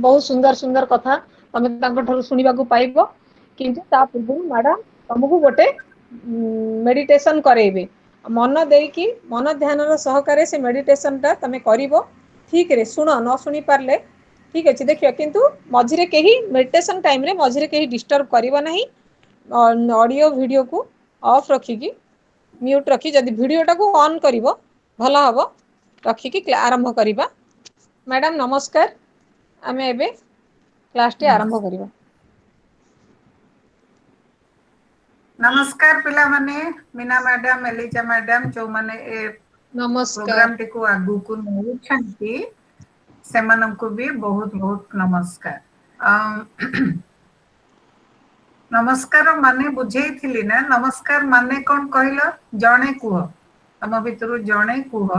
बहुत सुंदर सुंदर कथा तमे शुणा पाइब किंतु ता पूर्व मैडम तुमको गोटे मेडिटेशन करेबे मन देकी मन ध्यान सहकारे से मेडिटेशन टा तमे करिवो ठीक रे सुन न सुनी पारले ठीक अच्छे देखिए किंतु मझिरे कहीं मेडिटेशन टाइम रे मझिरे कहीं डिस्टर्ब करिवो नहीं ऑडियो वीडियो को ऑफ रखिकी म्यूट रखी जदि वीडियोटा को ऑन करिवो भला हबो रखिकी आरंभ करिबा। मैडम नमस्कार आमे एबे क्लास टी आरंभ करिबा। नमस्कार पिला माने मीना मैडम एलिजा मैडम जो माने ए नमस्कार प्रोग्राम टी को आगु को नउछंती सेमानंको भी बहुत बहुत नमस्कार। नमस्कार माने बुझेइथिली ना नमस्कार माने कोन कहलो जणे कुह तम भितरु जणे कुह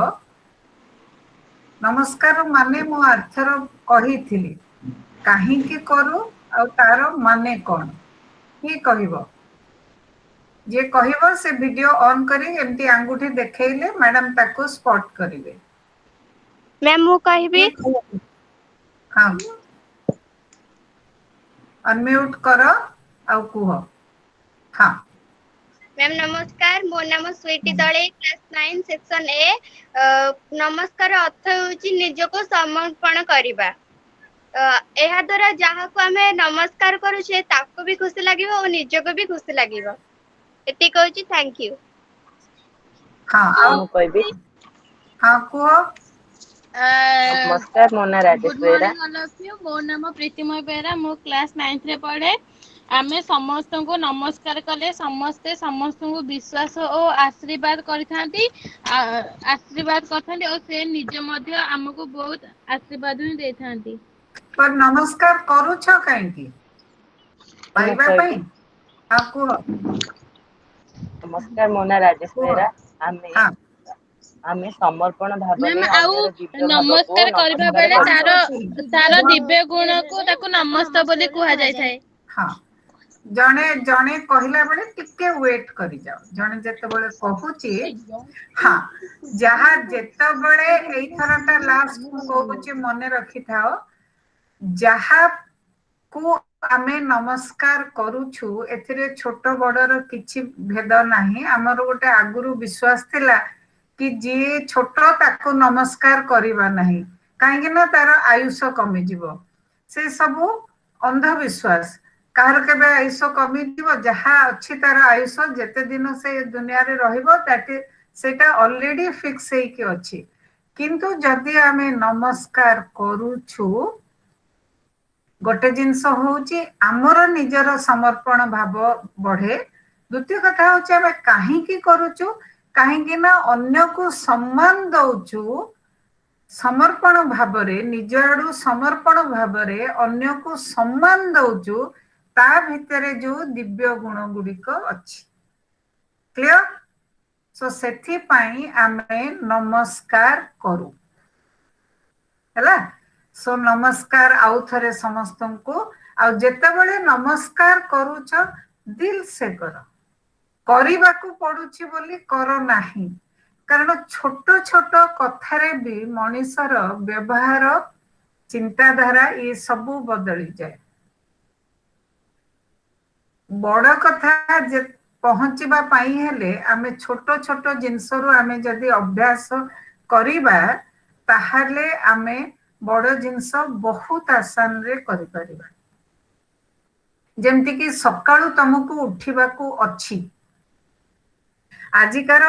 नमस्कार माने मो अर्थर कहिथिली काहे की करू आ तार माने कोन की कहिबो जे कहिबो से वीडियो ऑन करी एमती आंगुठी देखेइले मैडम ताको स्पॉट करिवे। मैम मु कहबी हां अनम्यूट करो आ कुह हां मैम नमस्कार मो नाम Sweety Dalei class 9 section A नमस्कार अर्थ होची निजको समर्पण करिबा एहा द्वारा जहाँ को आमे नमस्कार करूछे ताको भी खुशी लागिबो और निजको भी खुशी लागिबो एति कहूची थैंक यू। हां मु कहबी हां कुह नमस्कार मो ना राजेश बेरा मो नाम प्रीतिमय बेरा मो क्लास 9th रे पढ़े आमे समस्त को नमस्कार कले समस्ते समस्त को विश्वास और आशीर्वाद करथांती आशीर्वाद करथांती और से निज मध्य हमको बहुत आशीर्वाद भी देथांती पर नमस्कार करू छ काहे की पाइबा पई आपको नमस्कार मो ना राजेश बेरा आमे समर्पण भाव मैम आउ नमस्कार करबा बेले तार दिव्य गुण को ताको नमस्ते बोली कुहा जाय थाए। हां जणे जणे कहिला बेले टिके वेट करि जाओ जणे जते बेले कहूची हां जहा जते बेले एई थरटा लास्ट कहूची मने रखि थाओ जहा को आमे नमस्कार करूछु एथिरे छोट बडर किछि भेद नाही हमर गोटे आगुरु विश्वास थिला कि जे छोट ताको नमस्कार करिबा नाही काहे ना तार आयुष कमी जीवो से सब अंधविश्वास कहर के आयुष कमी जीवो जहा अछि तार आयुष जते दिन से दुनिया रे रहिबो ताके सेटा ऑलरेडी फिक्स हे कि अछि किंतु जदि आमे नमस्कार करूछु गोटे जिनस होउची हमर निजर समर्पण भाव बढ़े द्वितीय कथा होउची आमे काहे की करूछु काहे कि ना अन्य को सम्मान दउछु समर्पण भावरे निजडू समर्पण भावरे अन्य को सम्मान दउछु ता भितरे जो दिव्य गुण गुडिक अछि क्लियर सो सेथि पई आमे नमस्कार करू हला सो नमस्कार आउ थरे समस्त को आ जेते बेले नमस्कार करूछ दिल से करो करिबा को पडुछि बोली करो नाही कारण छोट छोट कथारे भी मनीषर व्यवहार चिंताधारा ये सब बदली जाए बड़ कथा जे पहुंचीबा पाई हेले आमे छोट छोट जिनसरु आमे जदी अभ्यास करिबा ताहाले आमे बड़ जिनस बहुत आसान रे करि परिबा जेमति कि सकाळू तुमको उठिबा को अछि आजिकार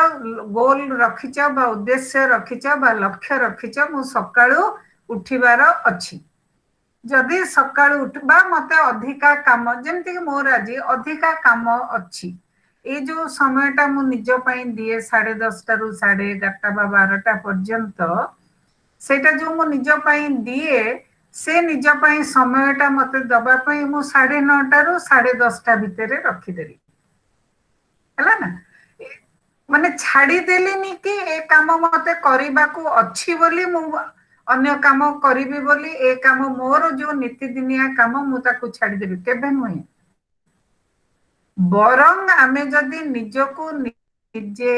गोल रखिच बा उद्देश्य रखिच बा लक्ष्य रखिच मु सकाळू उठिबार अछि जदि सकाळू उठबा मते अधिका काम जेमति कि मोर आज अधिका काम अछि ए जो समयटा मु निज पई दिए 10:30 रु 11:30 बा 12टा पर्यंत सेटा जो मु निज पई दिए से निज पई समयटा मते दबा पई मु 9:30 रु 10:30 भितरे रखि देली हला ना माने छाड़ी देलिनी कि ए काम मते करिबा को अछि बोली मु अन्य काम करिबी बोली ए काम मोर जो नीति दिनिया काम मु ताको छाड़ी देबी केबे नुई बरंग आमे जदी निजको निजे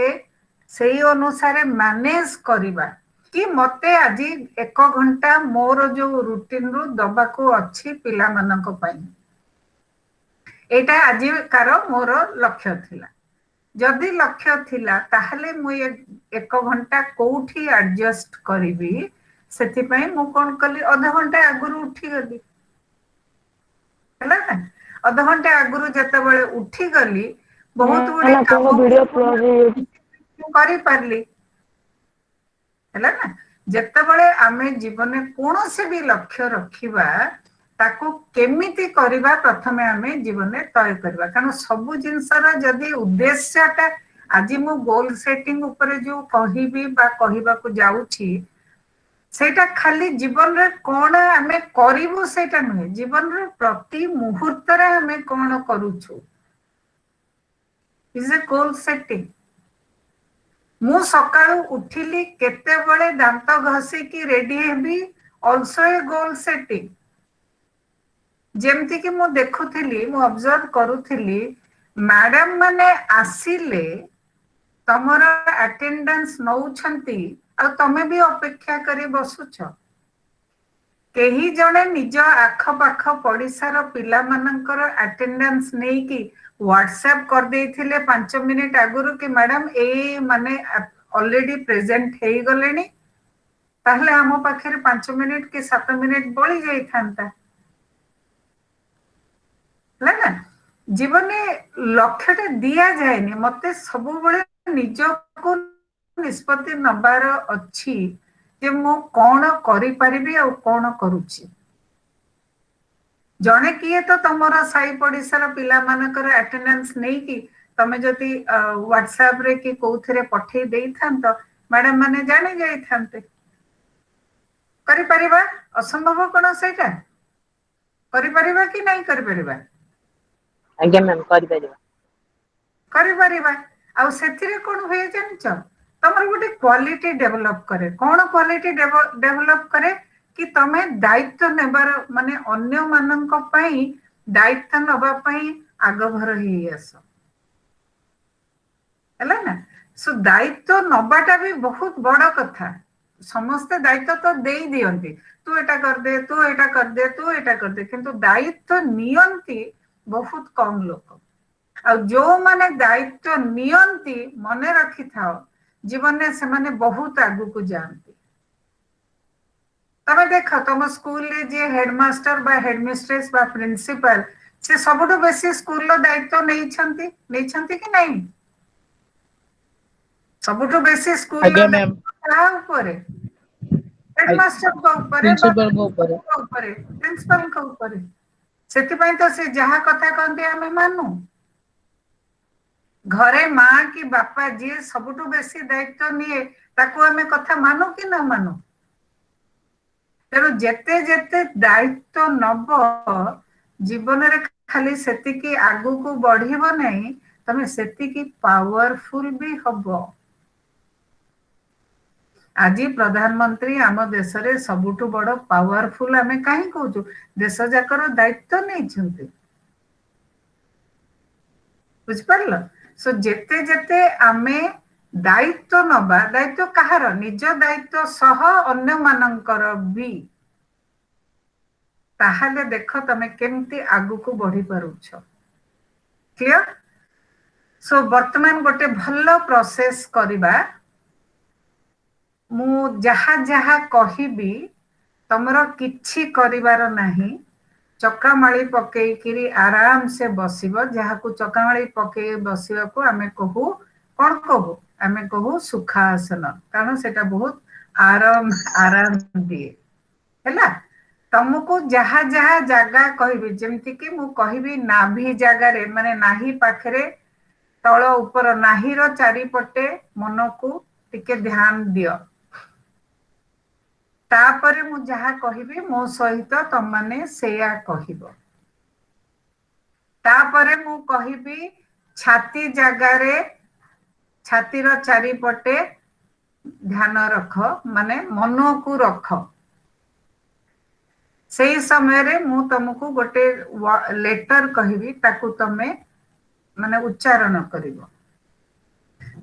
सेही अनुसारे मैनेज करिबा कि मते आज 1 घंटा मोर जो रूटीन रु दबाको अच्छी पिला मानक पई एटा आज कार मोर लक्ष्य थिला जदि लक्ष्य थिला ताहले मु 1 घंटा कोठी एडजस्ट करिवि सेति पई मु कोन कली आधा घंटा आगुरु उठी गली हला ना आधा घंटा आगुरु जते बेले उठी गली बहुत गुडे काम वीडियो क्लोज करि पारली हला ना जते बेले आमे जीवन में कोनोसे भी लक्ष्य रखिबा ताको केमिति करिबा प्रथमे आमे जीवन में तय करबा कारण सब जिंसर जदि उद्देश्यटा आज मु गोल सेटिंग ऊपर जो कहिबी बा कहिबा को जाउछि सेटा खाली जीवन रे कोन आमे करिवु सेटा नुहे जीवन रे प्रति मुहूर्त रे आमे कोन करूछु इज ए गोल सेटिंग मु सकाळु उठिली केते बळे दांत घसी की रेडी हेबी आल्सो ए गोल सेटिंग जेमती कि मु देखुथिली मु ऑब्जर्व करूथिली मैडम माने आसिले तमर अटेंडेंस नौछंती आ तमे भी अपेक्षा करी बसुछ केही जणे निज आख पाख पडिसार पिला मानकर अटेंडेंस नै कि व्हाट्सएप कर देथिले 5 मिनिट आगुरु कि मैडम ए माने ऑलरेडी प्रेजेंट हेई गलेनी ताहले हम पाखरे 5 मिनिट कि 7 मिनिट बळी जाई थांता ना जीवन में लक्ष्य दिया जाएनि मते सब बळे निज को निष्पत्ति नबार अछि जे मो कोन करि परिबी आ कोन करूची जने किए तो तमरा साई पडिसार पिला मानकर अटेंडेंस नै कि तमे जति व्हाट्सएप रे कि कोथरे पठे देई थांत मैडम माने जानि जाई थांते करि परिबा असंभव कोन सेटा करि परिबा कि नै करि परिबा आज्ञा मैम करि परिबा आ सेथिरे कोन होय जानछ तमर गोटे क्वालिटी डेवलप करे कोन क्वालिटी डेवलप करे कि तमे दायित्व नेबार माने अन्य माननक पई दायित्व नबा पई आगभर ही आस हला ना सो दायित्व नबाटा भी बहुत बड़ कथा समस्त दायित्व तो देई दियंती तू एटा कर दे तू एटा कर दे तू एटा कर दे किंतु दायित्व नियंती बहुत कम लोक आ जो माने दायित्व नियंती मने रखि थाओ जीवन में से माने बहुत आगु को जानती तमे देख तुम स्कूल रे जे हेडमास्टर बा हेडमिस्ट्रेस बा प्रिंसिपल से सबटो बेसी स्कूल रो दायित्व नै छंती कि नै सबटो बेसी स्कूल रो दायित्व ऊपर हेडमास्टर को ऊपर प्रिंसिपल को ऊपर प्रिंसिपल को ऊपर सेति पई तो से जहा कथा कहते हमें मानू घरे माँ की बापा जी सबटो बेसी दायित्व निये ताको हमें कथा मानो कि ना मानो तेरो जेते जेते दायित्व नब जीवन रे खाली सेति की आगु को बढ़िबो नै तमे सेति की पावरफुल भी हबो आज प्रधानमंत्री आम देश रे सबुठु बड़ पावरफुल आमे काहे कहूछु देश जाकर दायित्व नै छथि बुझ परलो सो जेते जेते आमे दायित्व नबा दायित्व कहार निज दायित्व सह अन्य मानकर भी ताहले देख तमे केमती आगु को बढ़ी पारुछ क्लियर सो वर्तमान गोटे भल्लो प्रोसेस करिबा मु जहा जहा कहिबी तमरो किछि करिवार नाही चकामाली पकई किरी आराम से बसिबो जहा को चकामाली पकई बसिबा को हमें कहू कोन कहू हमें कहू सुखासन कारण सेटा बहुत आराम आराम दिए हैला तुमको जहा जहा जगह कहबी जेमति कि मु कहबी नाभि जगह रे माने नाही पाखरे तळ ऊपर नाही रो चारि पटे मन को टिके ध्यान दियो तापरे मु जहा कहिबी मो सहित तम माने सेया कहिबो तापरे मु कहिबी छाती जगह रे छाती रो चारि पटे ध्यान रख माने मन को रख सेही समय रे मु तुमको गोटे लेटर कहिबी ताकू तमे माने उच्चारण करिवो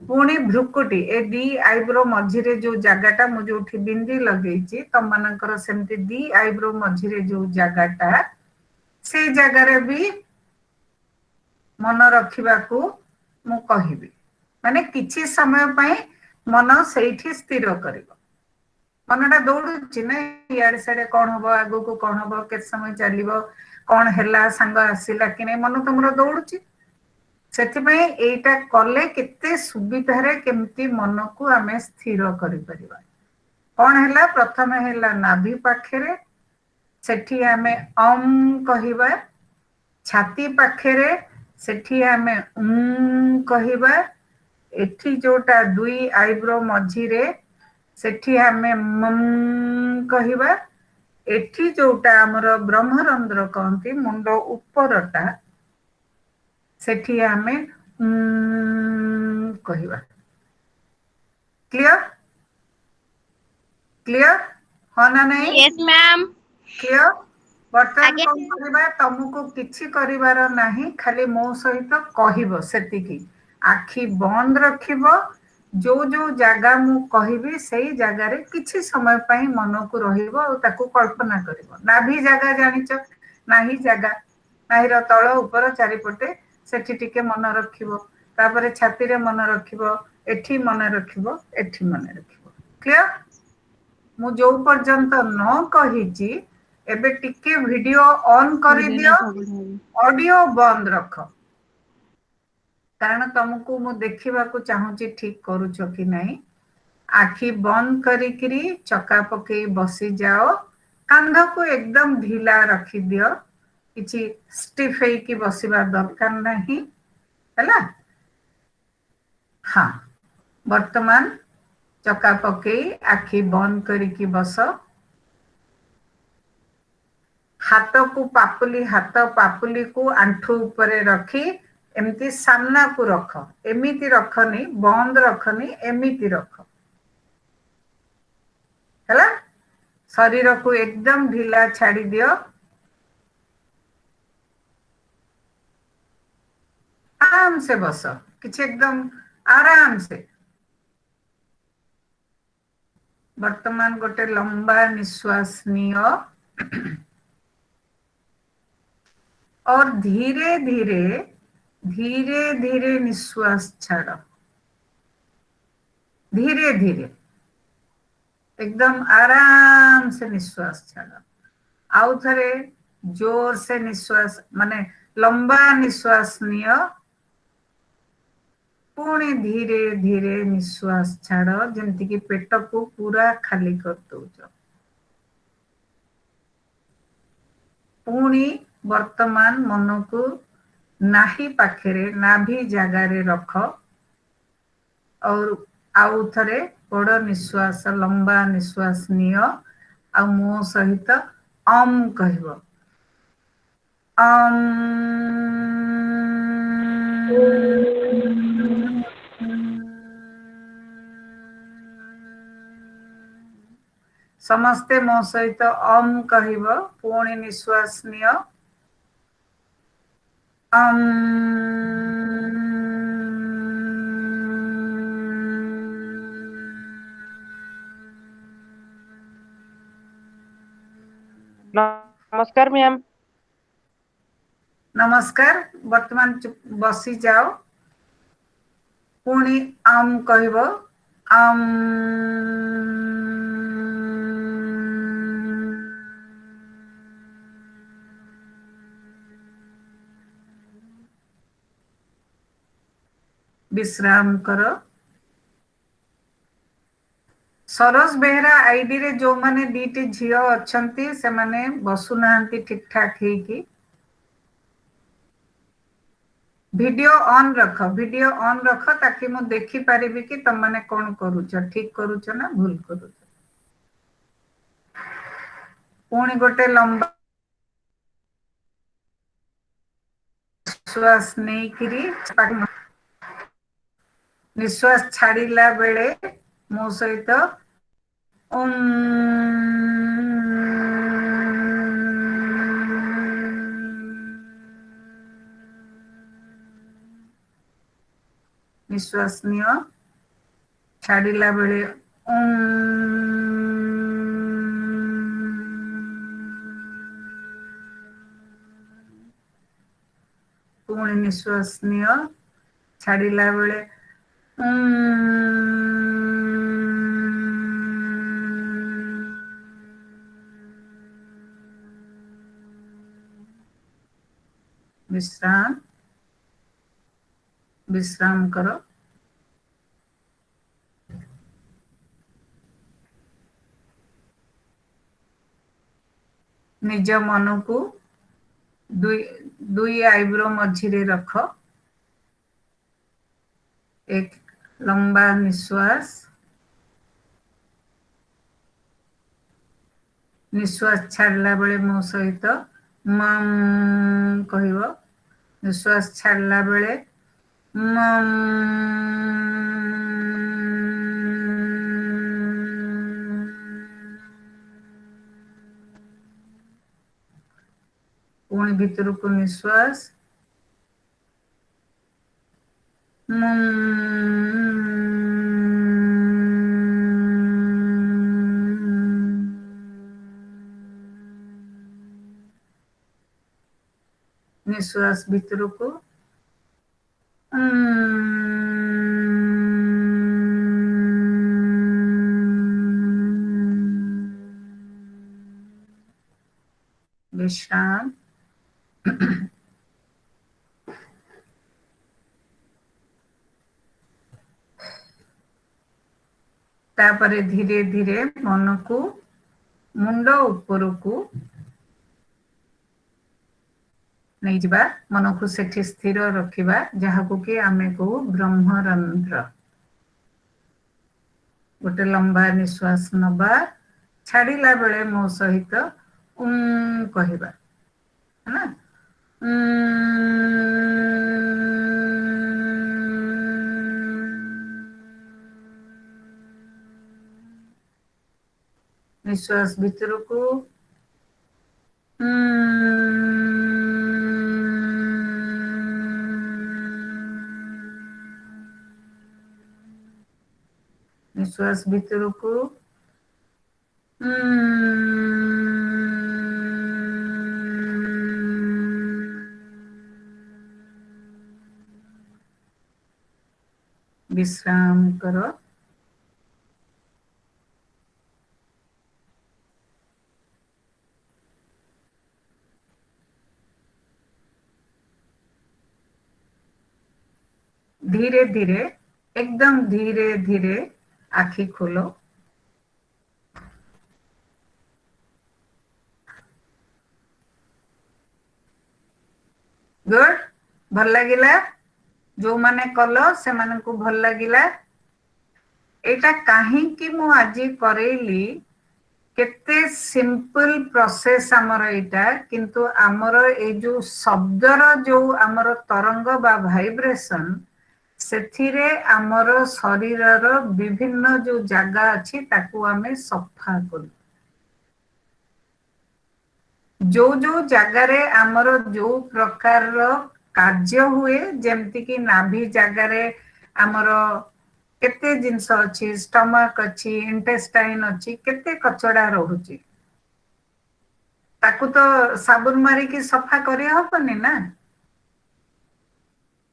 पुणी भ्रुकुटी ए दी आईब्रो मझिरे जो जगाटा मु जो बिंदी लगेची तम मानकर सेमती दी आईब्रो मझिरे जो जगाटा से जगार भी मन रखिबाकू मु कहिबी माने किछि समय पई मन सेठी स्थिर करिवो मनटा दौड़ुची ना इाड़े साड़े कौन हम आगू को कौन हम के समय चलो कौन है सांग आसला कि नहीं मन तुम दौड़ुची से कले केते सुविधार केमती मन को आम स्थिर कर कौन है प्रथम है नाभि पाखे सेठी आम कहवा छाती पाखे सेठी आम कहवा एठी जोटा दुई आईब्रो मझिरे सेठी आमे कहवा एठी जोटा हमर ब्रह्मरंध्र कहती मुंड उपरटा सेठी आमे कहवा क्लियर क्लियर हाँ ना नहीं यस मैम क्लियर बर्तमान कौन करबा तुमको किछि करिवार नाही खाली मो सहित कहबो सेतिकी आखि बंद रखिबो जो जो जगह मु कहबी सही जगह रे किछि समय पई मन को रहिबो और ताकू कल्पना करिबो नाभि जगह जानिच नाही जगह नाही रो तळ ऊपर चारिपटे सेठी टिके मन रखिबो तापरे छाती रे मन रखिबो एठी मन रखिबो एठी मन रखिबो क्लियर मु जो पर्यंत न कहिची एबे टिके वीडियो ऑन करि दियो ऑडियो बंद रख कारण तुमको मु देखा चाहूँगी ठीक करुच कि नहीं आखि बंद करी चका पकई बसी जाओ कांध को एकदम ढीला रखी दियो किछि स्टिफ की बसिबा दरकार नहीं है हाँ वर्तमान चका पकई आखि बंद करी बस हाथ पापुली को आंठू उपरे रखी एमती सामना को रख एमिति रखनी बंद रखनी एमिति रख है शरीर को एकदम ढीला छाड़ी दियो आराम से बस किछि एकदम आराम से वर्तमान गोटे लंबा निश्वास नियो और धीरे धीरे निश्वास छाड़ धीरे धीरे एकदम आराम से निश्वास छाड़ आउ थरे जोर से निश्वास माने लंबा निश्वास नियो पुणी धीरे धीरे निश्वास छाड़ जमती कि पेट को पूरा खाली कर दौच पुणी वर्तमान मन को नाही पाखे नाभि जगार रख और आउ थरे बड़ निश्वास लंबा निश्वास नियो आ मो सहित कहब समस्ते मो सहित कहब पुणी निश्वास नियो नमस्कार मैम नमस्कार वर्तमान बसी जाओ पुणी कहब विश्राम कर सरोज बेहरा आईडी रे जो माने दीटी झियो अच्छंती से माने बसुनांती ठीक ठाक है कि वीडियो ऑन रख ताकि मु देखि पारिबी कि तुम माने कोन करूछ ठीक करूछ ना भूल करूछ पुणी गोटे लंबा निश्वास नहीं करी निश्वास छाड़िला बेले मो सहित निश्वास नियो ଛାଡ଼ିଲା ବେଳେ ପୁଣି ନିଶ୍ୱାସ ନିଅ ଛାଡ଼ିଲା ବେଳେ विश्राम करो। निज मन को दुई आईब्रो मझिरे रख। एक लंबा निश्वास छाड़ला बेले मो सहित कहब। निश्वास छाड़ला बेले पुणी भीतर को निश्वास निश्वास भीतर को विश्राम। तापरे धीरे धीरे मन को मुंड ऊपर को नहीं जावा। मन को सेठी स्थिर रखिबा जहाको कि आमे को ब्रह्मरंध्र। गोटे लंबा निश्वास नबा छाड़िला बेले मो सहित कहबा है ना। निश्वास भीतर को निश्वास भीतर को विश्राम करो। धीरे धीरे एकदम धीरे धीरे आखि खोलो। गुड भल लगिला जो माने कलो से माने को भल लगिला। एटा काहे कि मु आजी करेली केते सिंपल प्रोसेस हमर एटा किंतु हमर ए जो शब्दर जो हमर तरंग बा वाइब्रेशन सेथिरे हमर शरीरर विभिन्न जो जगह अछि ताकू हमें सफा करू। जो जगार आमर जो प्रकार कार्य हुए जेमती कि नाभि जगार आमर केते जिंस अच्छी स्टमक अच्छी इंटेस्टाइन अच्छी केते कचड़ा रहुची ताकू तो साबुन मारी की सफा करी हबनी ना।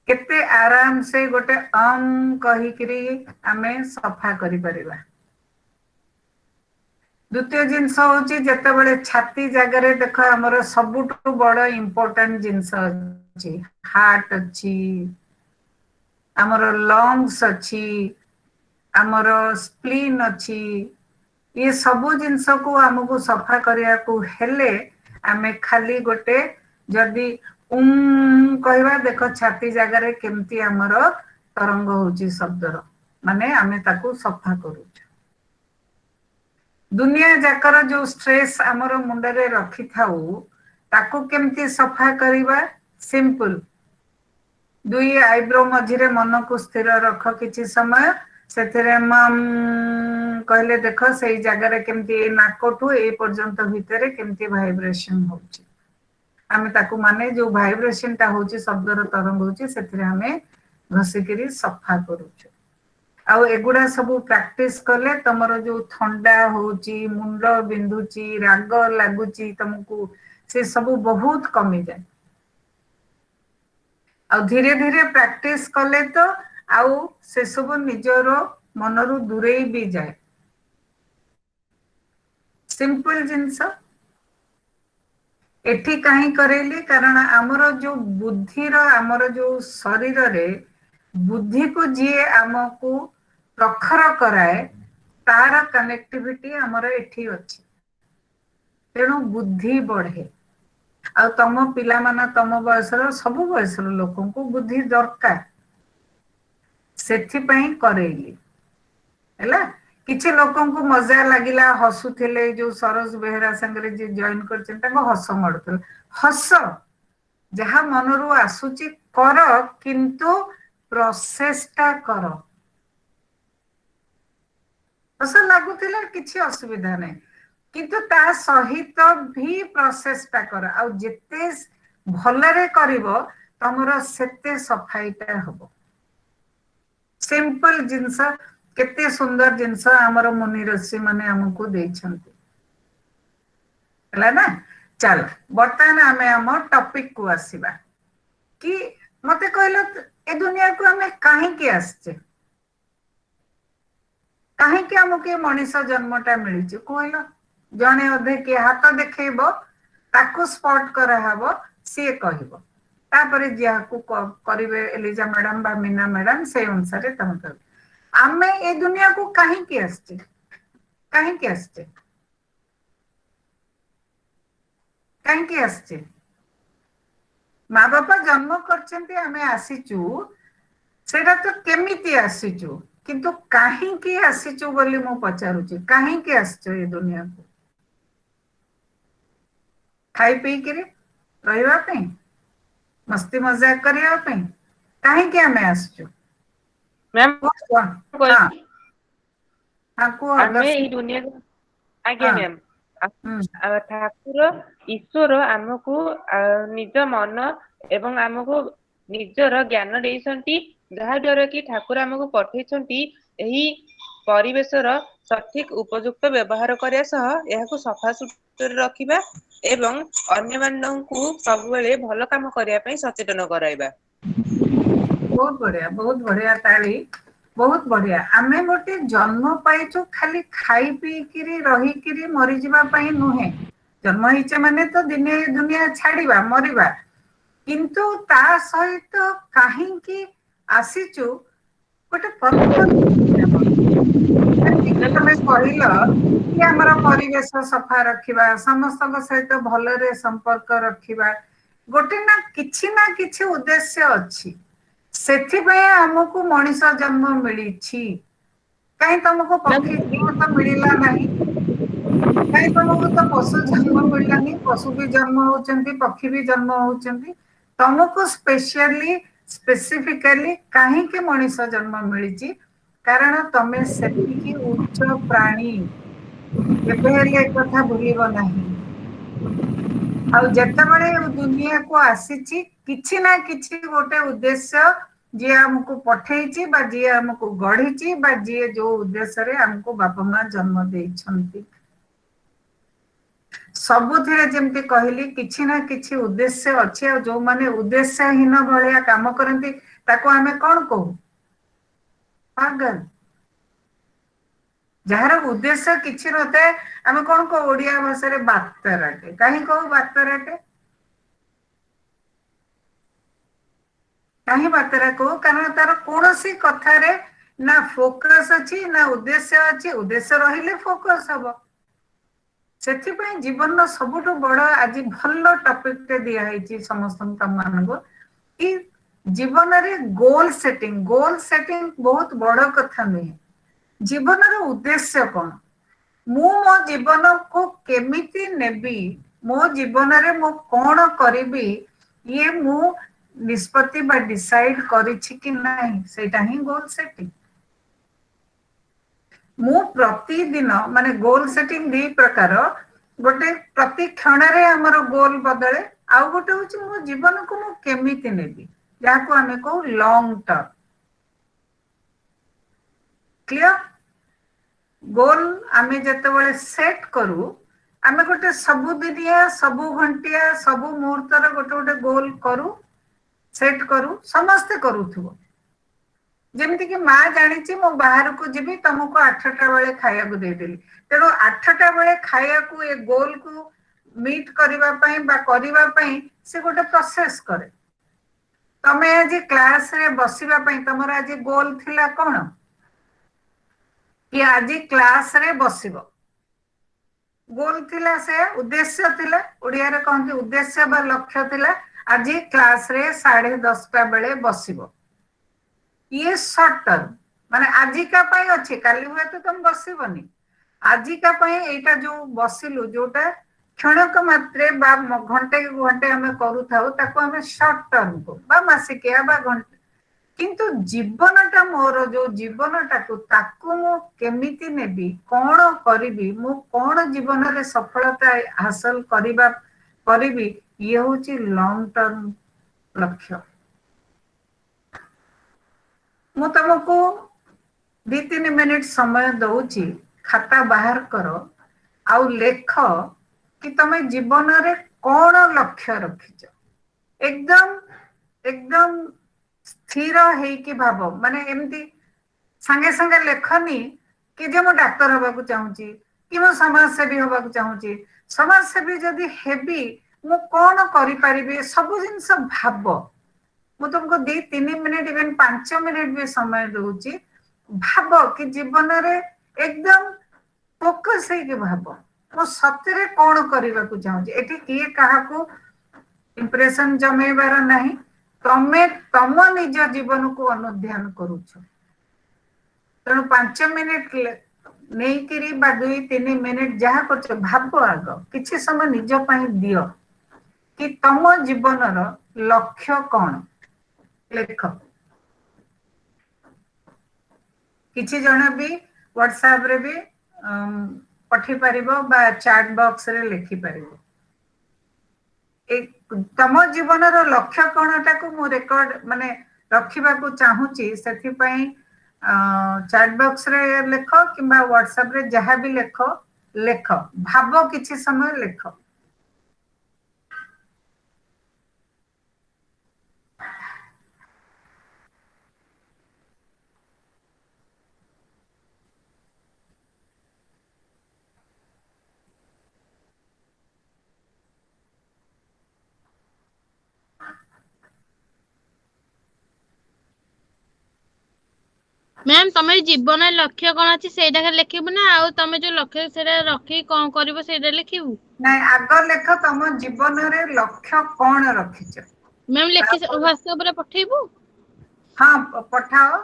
केते आराम से गोटे कही करी आमे सफा करी परिबा। द्वितीय जिनस होची जेतेबेले छाती जगह देख हमर सबुठु बड़ इंपोर्टेंट जिनस अछि हार्ट अछि हमर लंग्स अछि हमर स्प्लीन अछि। ये सबु जिनस को हमको सफा करिया को हेले आमे खाली गोटे जदी कहवा देख छाती जगह केमती हमर तरंग होची शब्दर माने आमे ताकू सफा करू। दुनिया जाकर जो स्ट्रेस आमर मुंडरे रखी थाऊ ताकू केमती सफा करिबा सिंपल। दुई आईब्रो मझिरे मन को स्थिर रख किछि समय सेथिरे कहले देख सेई जगह केमती नाकोठू ए पर्यंत भितरे केमती वाइब्रेशन होची। आमे ताकू माने जो वाइब्रेशन ता होची शब्दर तरंग होची सेथिरे आमे घसिकिरी सफा करूछु। आउ एगुड़ा सब प्रैक्टिस कले तमरो जो ठंडा होची मुंड बिंदुची राग लागुची तुमको से सब बहुत कमी जाए आ धीरे धीरे प्रैक्टिस कले तो आउ से सब निजर मनरु दूरे भी जाए सिंपल जिंस एठी कहीं करेली कारण आमर जो बुद्धिर आमर जो शरीर रे बुद्धि को जी आमको प्रखर कराए तार कनेक्टिविटी आमर एठी अछि तेणु बुद्धि बढ़े आ तम पिला माना तम बयसर सब बयसर लोकों को बुद्धि दरकार सेथि पई करेली हैला किछि लोकों को मजा लागिला हसुथिले जो सरोज बेहरा संगरे जे जॉइन करछन ताको हस मडतल हस जहा मनरु आसुची कर किंतु प्रोसेस ता कर हस लागुथिला किछि असुविधा नै किंतु ता सहित भी प्रोसेस ता कर आ जेते भलरे करिवो तमरो सेते सफाईटा हबो सिंपल जिंस केते सुंदर जिंस हमर मुनि ऋषि माने हमको देछंती हला ना चल बर्तमान हमें हम टॉपिक को आसीबा कि मते कहलो ए दुनिया को हमें काहे के आछे काहे के हमके मनीष जन्मटा मिली छ कहलो जने अधे के हाथ देखैबो ताकू स्पॉट करा हबो से कहबो तापरे जिया को करिवे एलिजा मैडम बा मीना मैडम से अनुसार तम कर आमे ए दुनिया को काहे के आछे काहे के आछे माँ बापा जन्म करछन्ते हमें आसीचु सेटा तो केमिति आसीचु किंतु काहे के आसीचु बोली मो पचारुची काहे के आछो ए दुनिया को खाई पी के रहिबा पे मस्ती मजाक करिया पे काहे के हमें आछो मैम हां हां को हमें ई दुनिया आगे मैम ठाकुर ईश्वर आमको निज मन एवं आमको निजर ज्ञान देइसंती जहा द्वारा कि ठाकुर आमको पठेइसंती एही परिवेशर सठिक उपयुक्त व्यवहार करिया सह एहाको सफा सुतुर रखिबा एवं अन्य माननकु सब बेले भलो काम करिया पई सचेतन कराइबा बहुत बढ़िया ताली बहुत बढ़िया आमे गोटे जन्म पाइछु खाली खाई पी किरी रही किरी मरि जिबा पई नुहे जन्म हिचे माने तो दिने दुनिया छाड़ीबा मरिबा किंतु ता सहित काहे की आसीचु गोटे तमे कहिलो कि हमर परिवेश सफा रखिबा समस्त सहित भलरे संपर्क रखिबा गोटे ना किछि उद्देश्य अछि सेथि पय हमकु मनीष जन्म मिली छी काहे तुमको पक्षी जन्म तो मिलिला नहीं काहे तुमको तो पशु जन्म मिलला नहीं पशु भी जन्म होचंती पक्षी भी जन्म होचंती तुमको स्पेसिफिकली काहे के मनीष जन्म मिली छी कारण तमे सेति की उच्च प्राणी केबे हेले कथा भूलिबो नहीं आ जते बळे दुनिया को आसीची किछि ना किछि गोटे उद्देश्य जे हमको पठेइची बा जे हमको गढीची बा जे जो उद्देश्य रे हमको बापा मां जन्म देइछंती सबुथिरे जेमति कहली किछि ना किछि उद्देश्य अछि आ जो माने उद्देश्यहीन भलिया काम करंती ताको हमें कोन कहू पागल जहार उद्देश्य किछि रहते हमें कोन को ओडिया भाषा रे बातराटे काहे कहू बातराटे काहे बातरा कहू कारण तार कोनोसी कथा रे ना फोकस अछि ना उद्देश्य अछि उद्देश्य रहिले फोकस हबो सेथि पई जीवन रो सबुठो बड़ आज भलो टॉपिक ते दिया हैछि समस्त तम मानको कि जीवन रे गोल सेटिंग बहुत बड़ कथा नहीं जीवन रो उद्देश्य कोन मो जीवन को केमिति नेबी मो जीवन रे मो कोन करिबी ये मो निष्पत्ति बा डिसाइड करिछि कि नहीं सेटा ही गोल सेटिंग मु प्रतिदिन माने गोल सेटिंग दी प्रकार गोटे प्रति क्षण रे हमर गोल बदले आउ गोटे होछि मो जीवन को मु केमिति नेबी जाको हमें को लॉन्ग टर्म क्लियर गोल आमे जेतेबेले सेट करू आमे गोटे सबुदिनिया सबु घंटिया सबु मुहूर्तर गोटे गोटे गोल करू सेट करू समस्ते करूथुबो जेमती कि माँ जानी मो बाहर को जीवी तुमको 8टा बेले खाया को देदेली तेणु 8टा बेले खाया को ए गोल को मीट करिबा पई बा करिबा पई से गोटे प्रोसेस करे तमे आज क्लास रे बसिबा पई तमर आज गोल थिला कोन कि आज क्लास रे बसिबो गोल थिला से उद्देश्य थिला ओडिया रे कहंती उद्देश्य बा लक्ष्य थिला आज क्लास रे 10:30 बेले बसिबो ये शॉर्ट टर्म माने आजिका पाई अच्छे काली हुए तो तुम बसिबनी आजिका पाई एटा जो बसिलु जोटा क्षणक मात्रे बा घंटे घंटे हमें करू थाउ ताको हमें शॉर्ट टर्म को बा मासिकिया बा घंटे किंतु जीवनटा मोर जो जीवनटा को ताको मु केमिति नेबी कोन करिबी मु कोन जीवन रे सफलता हासिल करिबा करिबी ये होची लॉन्ग टर्म लक्ष्य मु तुमको 2-3 मिनिट समय दउची खाता बाहर करो आउ लेख कि तमे जीवन रे कोन लक्ष्य रखिछ एकदम एकदम स्थिर है कि भाव माने एमती संगे संगे लेखनी कि जे मो डाक्टर होबा को चाहूची कि मो समाज सेवी होबा को चाहूची समाज सेवी जदी हेबी मु कोन करि परिबे सब जिंस भाव मु तुमको 2-3 मिनिट इवन 5 मिनिट भी समय दूची भाव कि जीवन रे एकदम फोकस है कि भाव मु सतरे कोन करबा को चाहूची एठी किए काहा को इंप्रेशन जमेबार नाही तमे तम निज जीवन को अनुध्यान करूछ तेणु 5 मिनिट नहीं करी बा 2-3 मिनिट जहाँ करछ भाव आग किछि समय निज पई दियो कि तम जीवन रो लक्ष्य कोन लेख किछि जण भी व्हाट्सएप रे भी पठी परिबो बा चैट बॉक्स रे लिखि परिबो एक तम जीवन रो लक्ष्य कोनटा को मु रेकॉर्ड माने रखिबा को चाहूची सेथि पई चैट बॉक्स रे लेख किबा व्हाट्सएप रे जहाँ भी लेख लेख भाव किछि समय लेख मैम तमे जीवन लक्ष्य कौन अच्छी सेटा खाली लिखिबु ना आउ तमे जो लक्ष्य सेटा रखी कौन करिवो सेटा लिखिबु नहीं आग लेख तम जीवन रे लक्ष्य कौन रखिछ मैम लिखि व्हाट्सएप रे पठेइबु हाँ पठाओ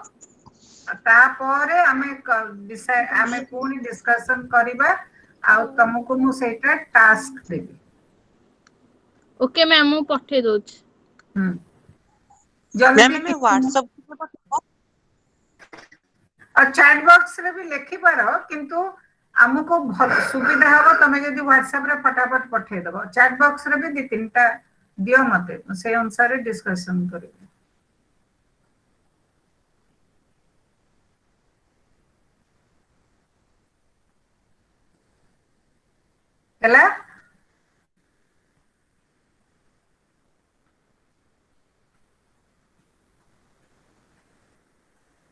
तापरे आमे पुणी डिस्कशन करिबा आ तुमको मु सेटा टास्क देबी ओके मैम मु पठे दोछ जल्दी मैम मैं व्हाट्सएप और चैट बॉक्स रे भी लिखि पारो किंतु हमको सुविधा हो तमे जदी व्हाट्सएप रे फटाफट पठे दबो चैट बॉक्स रे भी 2-3टा दियो मते से अनुसार डिस्कशन करिबो हला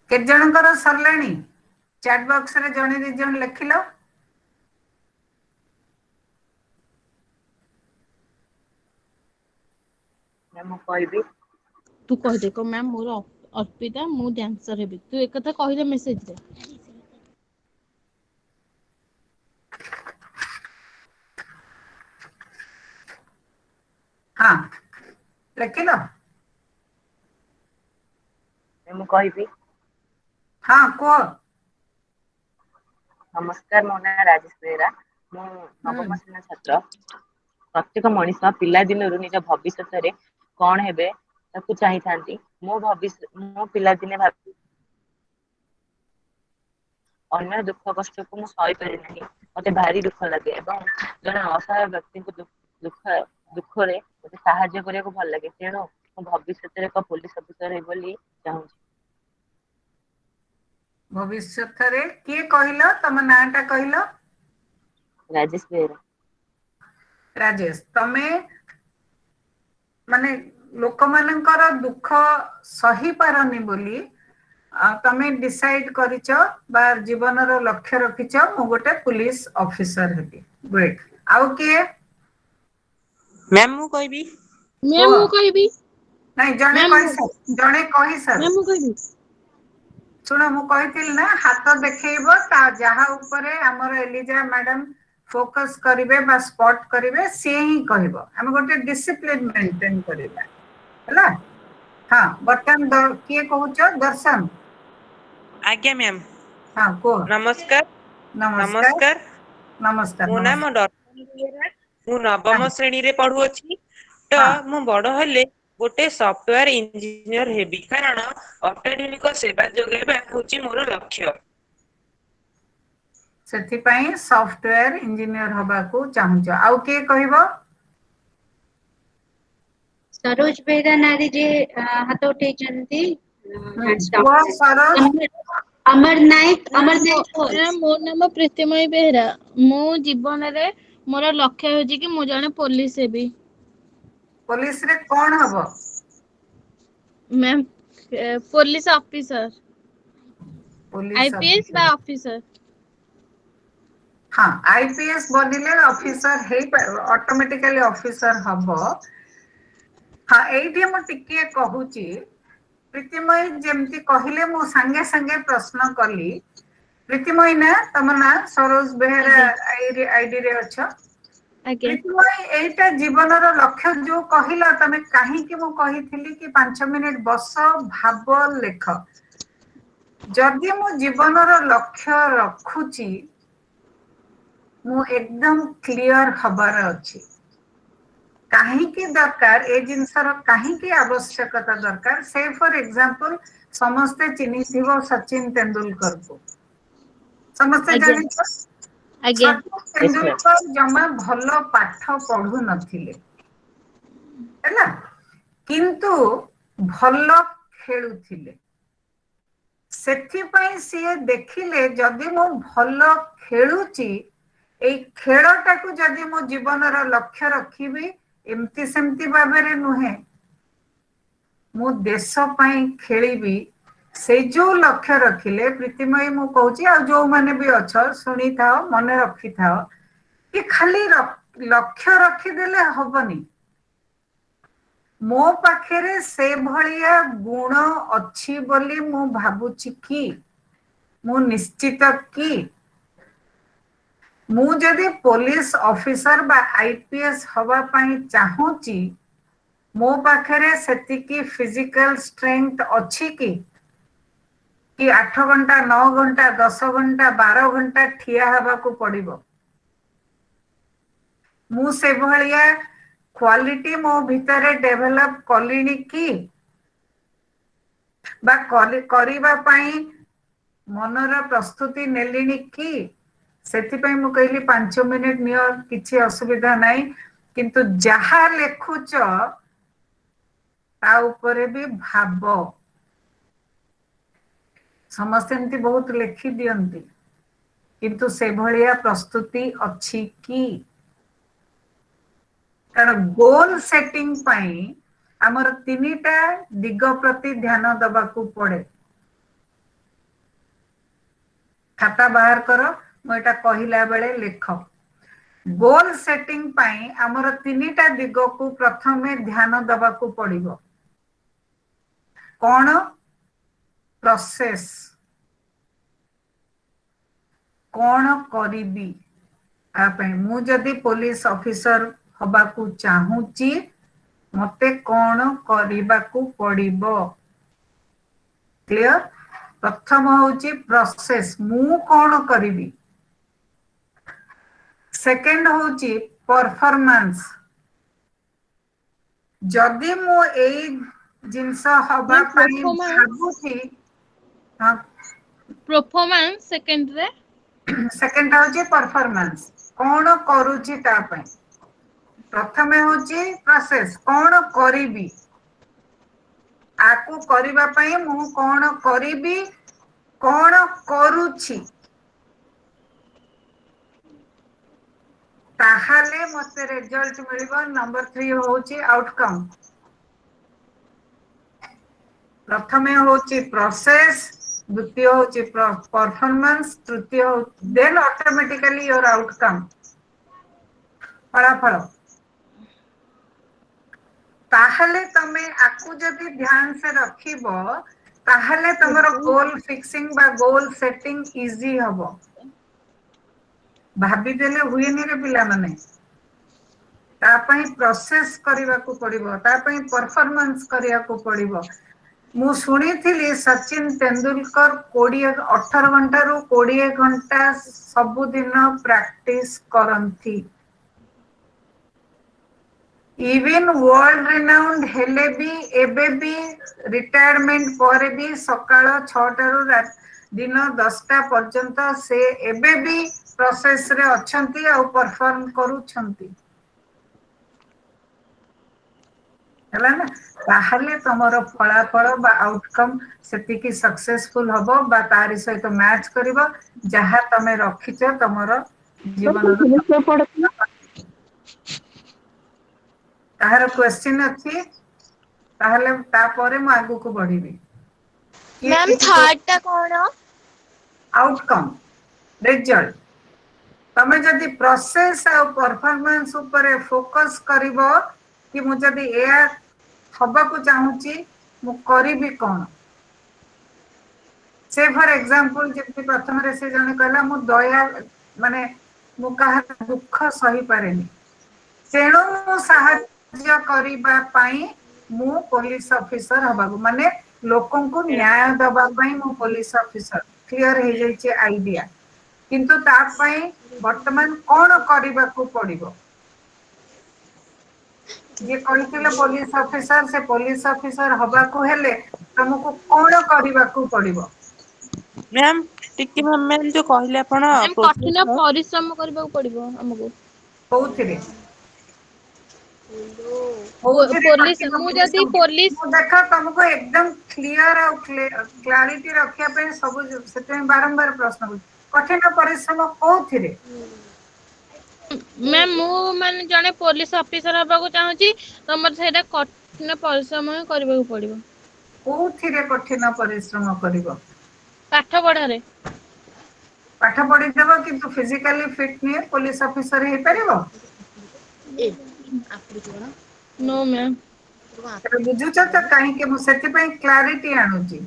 के जनकर सरलाणी चैट बॉक्स रे जने दी जन लिखिलो मैं कहबी तू कह दे को मैम मोर अर्पिता मु डांसर हेबी तू एक कथा कहि दे मेसेज रे हाँ लिखिलो मैं कहबी हाँ को नमस्कार मो ना राजेश बेरा मु नवम श्रेणी छात्र प्रत्येक मनीष पिला दिन निज भविष्य रे कौन हेबे ताकू चाहि थांती मो भविष्य मो पिला दिने भाबी अन्य दुख कष्ट को मु सही पारि नहीं मते भारी दुख लगे एवं जने असहाय व्यक्ति को दुख रे मते सहाय्य करे को भल लगे तेणु मो भविष्य रे को पुलिस अफिसर हे बोली चाहूची भविष्यत रे किए कहलो तम नाटा कहलो राजेश बेरा राजेश तमे माने लोक मानकर दुख सही पारनी बोली तमे डिसाइड करिच बा जीवन रो लक्ष्य रखिच मु गोटे पुलिस ऑफिसर हेबी ग्रेट आउ के मैम मु कहबी मैम मु कहबी नहीं जणे कहि सर मैम मु कहबी सुन मु कहितिल ना हाथ देखैबो ता जहा ऊपरे हमर एलिजा मैडम फोकस करिवे बा स्पॉट करिवे से ही कहबो हम गोटे डिसिप्लिन मेंटेन करिवा हला हां बर्तन किए कहूछ दर्शन आज्ञा मैम हां को नमस्कार नमस्कार नमस्कार मो नाम दर्शन बेरा मु नवम श्रेणी रे पढु अछि तो मु बड़ हले गोटे सॉफ्टवेयर इंजीनियर हेबी कारण अत्याधुनिक सेवा जोगेबा होची मोर लक्ष्य सेथि पई सॉफ्टवेयर इंजीनियर हबा को चाहूछ आउ के कहबो सरोज बेरा नारी जे हाथ उठेचंती सरोज अमर नायक मैम मोर नाम प्रीतिमयी बेहरा मो जीवन रे मोर लक्ष्य होची कि मु जने पुलिस हेबी पुलिस रे कोन हबो ma'am police officer police IPS बा ऑफिसर हाँ आईपीएस बनिले ऑफिसर हे ऑटोमेटिकली ऑफिसर हबो हाँ एठी हम टिके कहूची प्रीतिमयी जेमती कहिले मो संगे संगे प्रश्न कली प्रीतिमयी ना तम ना सरोज बेहरा आईडी रे अच्छा प्रीतिमयी एटा जीवन रो लक्ष्य जो कहिला तमे काहे कि मो कहिथिली कि 5 मिनिट बस भाव लेख जदि मो जीवन रो लक्ष्य रखुची मु एकदम क्लियर हबार अछि काहे की दरकार ए जिनसर काहे की आवश्यकता दरकार से फॉर एग्जांपल समस्त चिन्ही थिबो सचिन तेंदुलकर को समस्त जानि सचिन तेंदुलकर जमा भलो पाठ पढु नथिले हैला किंतु भलो खेलुथिले सेथि पई सिए देखिले जदि मो भलो खेलुची ए खेलटा को जदि मो जीवन रो लक्ष्य रखिबी एमती सेमती भाबरे नुहे मु देश पई खेलिबी से जो लक्ष्य रखिले प्रीतिमयी मु कहूची आ जो माने भी अछ सुनी थाओ मने रखी थाओ कि खाली लक्ष्य रखी देले हबनी मो पाखेरे से भलिया गुण अछि बोली मु भाबुची कि मु निश्चित कि मु जदि पुलिस ऑफिसर बा आईपीएस हवा पई चाहूची मो पाखरे सेतिकी फिजिकल स्ट्रेंथ अछि कि 8 घंटा 9 घंटा 10 घंटा 12 घंटा ठिया हवा को पड़िबो मु से भलिया क्वालिटी मो भितरे डेवलप कलिनी कि बा करिबा पई मनर प्रस्तुति नेलिनी कि सेति पई मु कहली 5 मिनिट नियर किछि असुविधा नाही किंतु जहा लेखुच ता ऊपर भी भाव समस्त एमती बहुत लेखि दियंती किंतु से भलिया प्रस्तुति अछि कि कारण गोल सेटिंग पई हमर तीनिटा दिग प्रति ध्यान दबा को पड़े खाता बाहर करो मोटा कहिला बेले लेख गोल सेटिंग पई हमर तीनिटा दिग को प्रथमे ध्यान दबा को पड़िबो कोन प्रोसेस कोन करिबी आपे मु जदी पुलिस ऑफिसर हबा को चाहूची मते कोन करिबा को पड़िबो क्लियर प्रथम होची प्रोसेस मु कोन करिबी सेकंड होची परफॉर्मेंस जदी मु एई जिंस हबा पई भाबुची हां परफॉर्मेंस सेकंड रे सेकंड होची परफॉर्मेंस कोन करूची ता पई प्रथमे होची प्रोसेस कोन करिबी आकु करिबा पई मु कोन करिबी कौन करूछि ताहाले मते रिजल्ट मिलिबो। नंबर 3 होची आउटकम। प्रथमे होची प्रोसेस, द्वितीय होची परफॉर्मेंस, तृतीय देन ऑटोमेटिकली योर आउटकम फलाफल। ताहले तमे आकु जदि ध्यान से रखिबो ताहले तमरो गोल फिक्सिंग बा गोल सेटिंग इजी हबो। भाबी देले हुएनी रे पिला माने ता पई प्रोसेस करिवा को पड़िबो, ता पई परफॉर्मेंस करिया को पड़िबो। मु सुनी थिली सचिन तेंदुलकर 18 घंटा रु 20 घंटा सब दिन प्रैक्टिस करंती। इवन वर्ल्ड रिनाउंड हेले भी एबे भी रिटायरमेंट पर भी सकाळ 6टा रु दिन 10टा पर्यंत से एबे भी प्रोसेस रे अछंती आ परफॉर्म करूछंती। हला ना ताहले तमरो फलाफल बा आउटकम सेतिकी सक्सेसफुल हबो बा तारि सहित मैच करिवो जहा तमे रखिचो तमरो जीवन। ताहर क्वेश्चन अछि ताहले ता परे म आगु को बढ़िबी। मैम थर्ड टा कोन? Outcome result. तमे जदि प्रोसेस आ परफॉर्मेंस ऊपर फोकस करिवो कि मु जदि एया हबा को चाहूची मु करिबी कोन। से फॉर एग्जांपल जति प्रथम रे से जने कहला मु दया माने मु कहा दुख सही पारेनी तेणु मु साहाय्य करिबा पई मु पुलिस ऑफिसर हबा माने लोकन को न्याय दबा पई मु पुलिस ऑफिसर। क्लियर हे जाय छै आईडिया। किंतु ता पई वर्तमान कोन करिबा को पड़िबो। जे कहिथिले पुलिस ऑफिसर से पुलिस ऑफिसर हबा को हेले तुमको कोन करिबा को पड़िबो। मैम टिके मैम जो कहले आपण मैम प्रोसेस कठिन परिश्रम କରିବାକୁ पड़िବ हमକୁ। कोउथिरे पुलिस मु जदी पुलिस मु देखा तुमको एकदम क्लियर और क्लैरिटी रखिया पे सब सेते बारंबार प्रश्न कठिन परिश्रम कोउथिरे। मैम मु माने जने पुलिस ऑफिसर हବାକୁ चाहूची तमर सेटा कठिन परिश्रम କରିବାକୁ पड़िବ। कोउथिरे कठिन परिश्रम करिवो। पाठ पढ़ारे। पाठ पढ़ी देबो किंतु फिजिकली फिट नहीं पुलिस ऑफिसर हे परिवो। No ma'am. बुझुछ त काहे के मु सेति पे क्लैरिटी आनुची।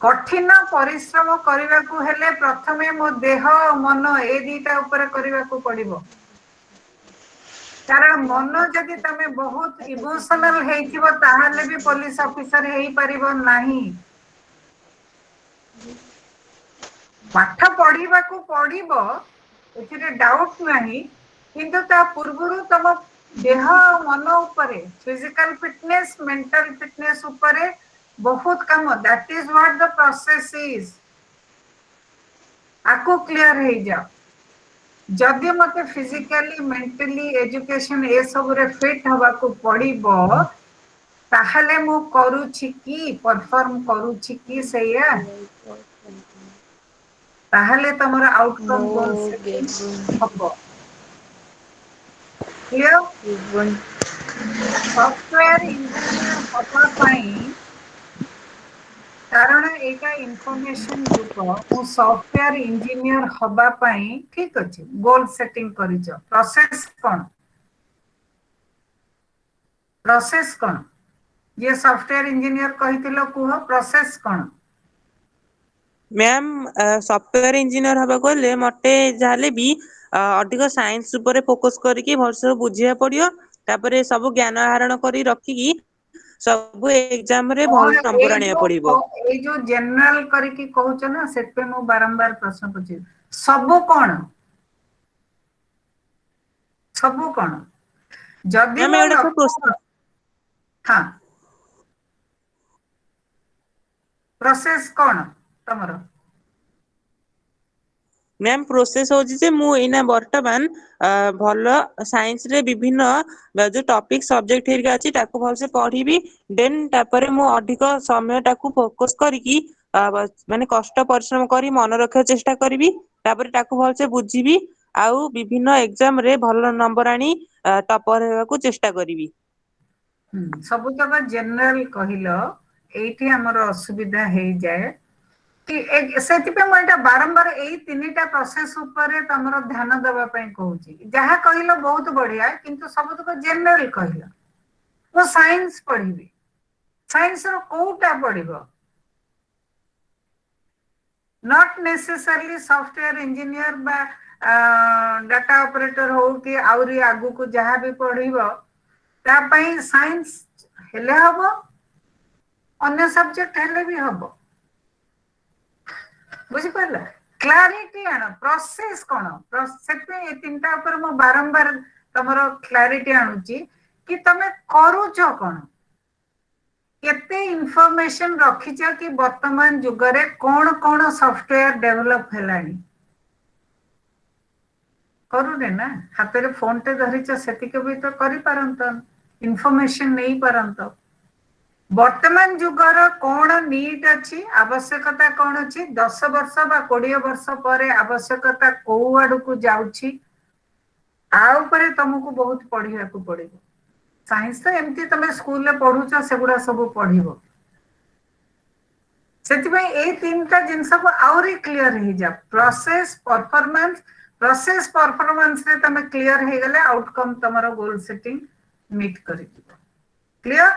कठिन परिश्रम करिवा को हेले प्रथमे मो देह मन ए दीटा ऊपर करिवा को पड़िबो। कारण मन जदि तमे बहुत इमोशनल हेइथिबो ताहाले भी पुलिस ऑफिसर हेइ परिबो नाही। पाठ पढ़िबा को पड़िबो एथिरे डाउट नाही किंतु ता पूर्वरु तम देह मन ऊपर फिजिकल फिटनेस मेंटल फिटनेस ऊपर बहुत काम। That is what the process is. आको क्लियर हे जा जदि मते फिजिकली मेंटली एजुकेशन ए सब रे फिट हवा को पड़िबो ताहले मु करूछि की परफॉर्म करूछि की सैया ताहले तमरा आउटकम गोल सेटिंग हबो। क्लियर। सॉफ्टवेयर इंजीनियर हबा पई कारण एटा इंफॉर्मेशन ग्रुप मु सॉफ्टवेयर इंजीनियर हबा पई ठीक अछि गोल सेटिंग करिजो। प्रोसेस कोन ये सॉफ्टवेयर इंजीनियर कहितिलो कुह प्रोसेस कोन। मैम सॉफ्टवेयर इंजीनियर हबा कोले मटे जाले भी अधिक साइंस ऊपर फोकस करके भरसे बुझिया पड़ियो तापरे सब ज्ञान आहरण करी रखिकी सब एग्जाम रे भल नंबर आनिया पड़िबो। ए जो जनरल करके कहउछ ना सेते मु बारंबार प्रश्न पूछी सब कोन जदि मैम मु एटा तो हां प्रोसेस कोन तमरो। मैम प्रोसेस होची जे मु इना वर्तमान भल साइंस रे विभिन्न जो टॉपिक सब्जेक्ट हेरिका अछि ताको भल से पढ़ीबी देन तापरे मु अधिक समय ताको फोकस करिकी ମାନେ କଷ୍ଟ ପରିଶ୍ରମ କରି ମନେ ରଖିବାକୁ ଚେଷ୍ଟା କରିବି। ତାପରେ ତାକୁ ଭଲସେ ବୁଝିବି ଆଉ ବିଭିନ୍ନ ଏକ୍ଜାମ ରେ ଭଲ ନମ୍ବର ଆଣି ଟପର ହେବାକୁ ଚେଷ୍ଟା କରିବି। ସବୁ ତକ ଜେନେରାଲ କହିଲ, ଏଇଠି ଆମର ଅସୁବିଧା ହେଇଯାଏ କି ସେଥିପାଇଁ ମୁଁ ଏଇଟା ବାରମ୍ବାର ଏଇ 3ଟା ପ୍ରୋସେସ ଉପରେ ତମର ଧ୍ୟାନ ଦେବା ପାଇଁ କହୁଛି। ଯାହା କହିଲ ବହୁତ ବଢିଆ, କିନ୍ତୁ ସବୁତକ ଜେନେରାଲ କହିଲ। ମୁଁ ସାଇନ୍ସ ପଢିବି, ସାଇନ୍ସ ର କୋଉଟା ପଢିବ? ନଟ୍ ନେସେସାରିଲି ସଫ୍ଟୱେୟାର ଇଞ୍ଜିନିୟର ବା ଡାଟା ଅପରେଟର ହଉ କି ଆହୁରି ଆଗକୁ ଯାହା ବି ପଢିବ, ତା ପାଇଁ ସାଇନ୍ସ ହେଲେ ହବ, ଅନ୍ୟ ସବଜେକ୍ଟ ହେଲେ ବି ହବ। ବୁଝିପାରିଲ? କ୍ଲାରିଟି ଆଣ, ପ୍ରୋସେସ କଣ? ସେଥିପାଇଁ ଏ 3ଟା ଉପରେ ମୁଁ ବାରମ୍ବାର ତମର କ୍ଲାରିଟି ଆଣୁଛି କି ତମେ କରୁଛ କଣ? କେତେ ଇନଫର୍ମେସନ ରଖିଛ କି ବର୍ତ୍ତମାନ ଯୁଗରେ କଣ କଣ ସଫ୍ଟୱେୟାର ଡେଭଲପ ହେଲାଣି? କରୁନେ ନା, ହାତରେ ଫୋନ ଟେ ଧରିଛ ସେତିକି ବି ତ କରିପାରନ୍ତ, ଇନଫର୍ମେସନ ନେଇ ପାରନ୍ତ। ବର୍ତ୍ତମାନ ଯୁଗର କଣ ନିଡ୍ ଅଛି, ଆବଶ୍ୟକତା କଣ ଅଛି, 10 ବର୍ଷ ବା 20 ବର୍ଷ ପରେ ଆବଶ୍ୟକତା କୋଉ ଆଡକୁ ଯାଉଛି, ଆ ଉପରେ ତମକୁ ବହୁତ ପଢିବାକୁ ପଡିବ। ସାଇନ୍ସ ତ ଏମିତି ତମେ ସ୍କୁଲରେ ପଢୁଛ, ସେଗୁଡା ସବୁ ପଢିବ। ସେଥିପାଇଁ ଏଇ 3ଟା ଜିନିଷକୁ ଆହୁରି କ୍ଲିୟର ହେଇଯାଅ। Process, performance. ପ୍ରୋସେସ ପରଫରମାନ୍ସରେ ତମେ କ୍ଲିୟର ହେଇଗଲେ ଆଉଟକମ ତମର ଗୋଲ ସେଟିଂ ମିଟ୍ କରିଯିବ। କ୍ଲିୟର?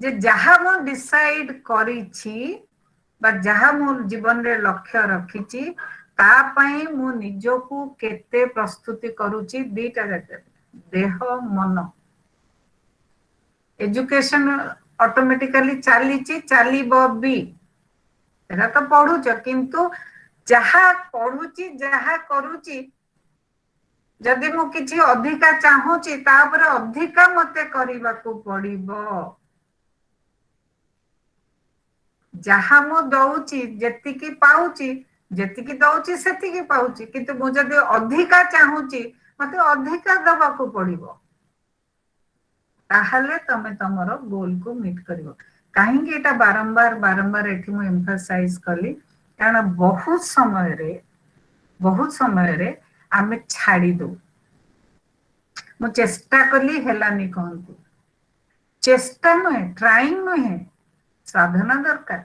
ଯେ ଯାହା ମୁଁ ଡିସାଇଡ କରିଛି ବା ଯାହା ମୁଁ ଜୀବନରେ ଲକ୍ଷ୍ୟ ରଖିଛି, ତା ପାଇଁ ମୁଁ ନିଜକୁ କେତେ ପ୍ରସ୍ତୁତି କରୁଛି, 2ଟା ଜାଗାରେ। ଦେହ, ମନ। ଏଜୁକେସନ ଅଟୋମେଟିକାଲି ଚାଲିଛି, ଚାଲିବ ବି। ସେଟା ତ ପଢୁଛ, କିନ୍ତୁ ଯାହା ପଢୁଛି, ଯାହା କରୁଛି, ଯଦି ମୁଁ କିଛି ଅଧିକା ଚାହୁଁଛି, ତାପରେ ଅଧିକା ମତେ କରିବାକୁ ପଡିବ। ଯାହା ମୁଁ ଦଉଛି, ଯେତିକି ପାଉଛି, ଯେତିକି ଦଉଛି ସେତିକି ପାଉଛି, କିନ୍ତୁ ମୁଁ ଯଦି ଅଧିକା ଚାହୁଁଛି, ମତେ ଅଧିକା ଦବାକୁ ପଡିବ। ତାହେଲେ ତମେ ତମର ଗୋଲକୁ ମିଟ୍ କରିବ। କାହିଁକି ଏଇଟା ବାରମ୍ବାର ବାରମ୍ବାର ଏଠି ମୁଁ ଏମ୍ଫାସାଇଜ କଲି? କାରଣ ବହୁତ ସମୟରେ ଆମେ ଛାଡି ଦଉ। ମୁଁ ଚେଷ୍ଟା କଲି ହେଲାନି କହନ୍ତି। ଚେଷ୍ଟା ନୁହେଁ, ଟ୍ରାଇଂ ନୁହେଁ, ସାଧନା ଦରକାର।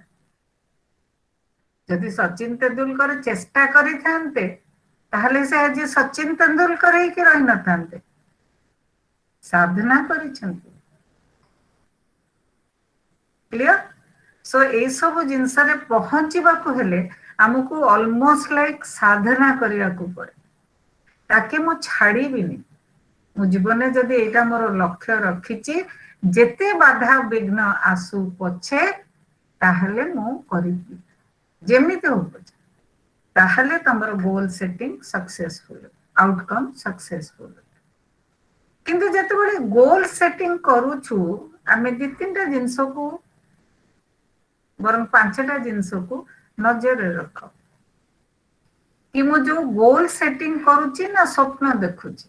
ଯଦି ସଚିନ ତେନ୍ଦୁଲକର ଚେଷ୍ଟା କରିଥାନ୍ତେ, ତାହେଲେ ସେ ଆଜି ସଚିନ ତେନ୍ଦୁଲକର ହେଇକି ରହିନଥାନ୍ତେ। ସାଧନା କରିଛନ୍ତି। କ୍ଲିୟର? ସୋ ଏଇ ସବୁ ଜିନିଷରେ ପହଞ୍ଚିବାକୁ ହେଲେ ଆମକୁ ଅଲମୋଷ୍ଟ ଲାଇକ ସାଧନା କରିବାକୁ ପଡେ। ତାକେ ମୁଁ ଛାଡିବିନି। ମୁଁ ଜୀବନରେ ଯଦି ଏଇଟା ମୋର ଲକ୍ଷ୍ୟ ରଖିଛି, ଯେତେ ବାଧା ବିଘ୍ନ ଆସୁ ପଛେ, ତାହେଲେ ମୁଁ କରିବି, ଯେମିତି ହଉ ପଛେ। ତାହେଲେ ତମର goal setting successful, outcome successful. କିନ୍ତୁ ଯେତେବେଳେ ଗୋଲ ସେଟିଂ କରୁଛୁ, ଆମେ 2-3ଟା ଜିନିଷକୁ ବରଂ 5ଟା ଜିନିଷକୁ ନଜରରେ ରଖ। କି ମୁଁ ଯୋଉ ଗୋଲ ସେଟିଂ କରୁଛି ନା ସ୍ୱପ୍ନ ଦେଖୁଛି।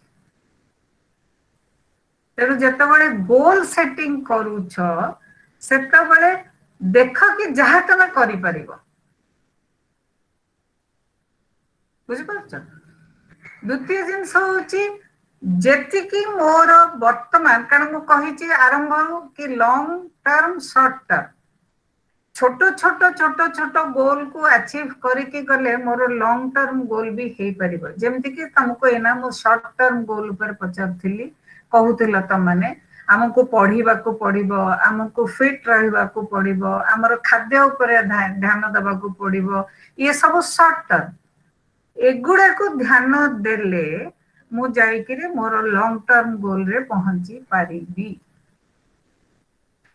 ତେଣୁ ଯେତେବେଳେ ଗୋଲ ସେଟିଂ କରୁଛ, ସେତେବେଳେ ଦେଖ କି ଯାହା ତମେ କରିପାରିବ। ବୁଝିପାରୁଛ? ଦ୍ଵିତୀୟ ଜିନିଷ ହଉଛି, ଯେତିକି ମୋର ବର୍ତ୍ତମାନ, କାରଣ ମୁଁ କହିଛି ଆରମ୍ଭରୁ କି ଲଙ୍ଗ ଟର୍ମ, ସର୍ଟ ଟର୍ମ। ଛୋଟ ଗୋଲକୁ ଆଚିଭ କରିକି ଗଲେ ମୋର ଲଙ୍ଗ ଟର୍ମ ଗୋଲ ବି ହେଇପାରିବ। ଯେମିତିକି ତମକୁ ଏଇନା ମୁଁ ସର୍ଟ ଟର୍ମ ଗୋଲ ଉପରେ ପଚାରୁଥିଲି, କହୁଥିଲ ତମମାନେ ଆମକୁ ପଢିବାକୁ ପଡିବ, ଆମକୁ ଫିଟ ରହିବାକୁ ପଡିବ, ଆମର ଖାଦ୍ୟ ଉପରେ ଧ୍ୟାନ ଦବାକୁ ପଡିବ, ଇଏ ସବୁ ସର୍ଟ ଟର୍ମ। ଏଗୁଡାକୁ ଧ୍ୟାନ ଦେଲେ ମୁଁ ଯାଇକିରି ମୋର ଲଙ୍ଗ ଟର୍ମ ଗୋଲରେ ପହଞ୍ଚି ପାରିବି।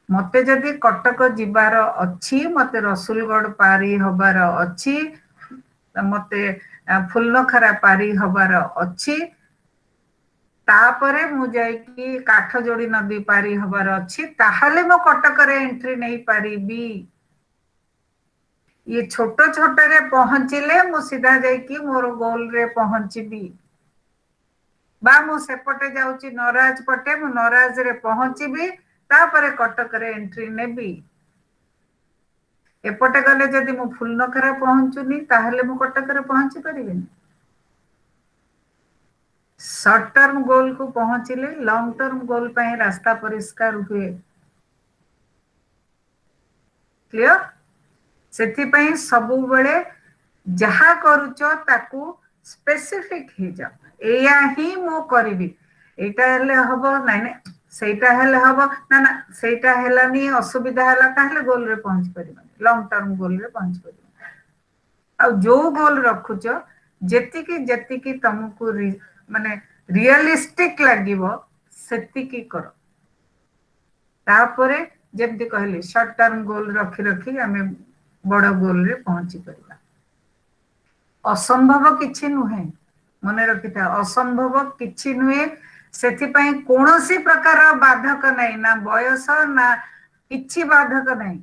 ମତେ ଯଦି କଟକ ଯିବାର ଅଛି, ମତେ ରସୁଲଗଡ ପାରି ହବାର ଅଛି, ମତେ ଫୁଲନଖରା ପାରି ହବାର ଅଛି, ତାପରେ ମୁଁ ଯାଇକି କାଠ ଯୋଡି ନଦୀ ପାରି ହବାର ଅଛି, ତାହେଲେ ମୁଁ କଟକରେ ଏଣ୍ଟ୍ରି ନେଇପାରିବି। ଇଏ ଛୋଟରେ ପହଞ୍ଚିଲେ ମୁଁ ସିଧା ଯାଇକି ମୋର ଗୋଲରେ ପହଞ୍ଚିବି। ବା ମୁଁ ସେପଟେ ଯାଉଛି ନରାଜ ପଟେ, ମୁଁ ନରାଜରେ ପହଞ୍ଚିବି, ତାପରେ କଟକରେ ଏଣ୍ଟ୍ରି ନେବି। एपटे गले जदि मु फुलनखरा पहुंचुनी ताहले मु कटकरे पहुंची परिबिनी। शॉर्ट टर्म गोल को पहुंचले लॉन्ग टर्म गोल पे रास्ता परिष्कार हुए। क्लियर? सेथिपई सबु बेले जहा करूचो ताकू स्पेसिफिक ही जा एया ही मो करबी एटा हेले हबो नाइ नाइ सेटा हेले हबो ना ना सेटा हेलानी असुविधा हला ताहले गोल रे पहुंच परिबा लॉन्ग टर्म गोल रे पहुंच परिबा। आ जो गोल रखुचो जेतिकी जेतिकी तुमको माने रियलिस्टिक लागिवो सेतिकी करो। तापरे जेमति कहली शॉर्ट टर्म गोल रखी रखी हमें बड़ गोल रे पहुंची परिबा। असंभव किछि नुहे मने रखिथा असंभव किछि नुहे। सेथिपई कोनोसी प्रकार बाधक नै ना बयस ना किछि बाधक नै।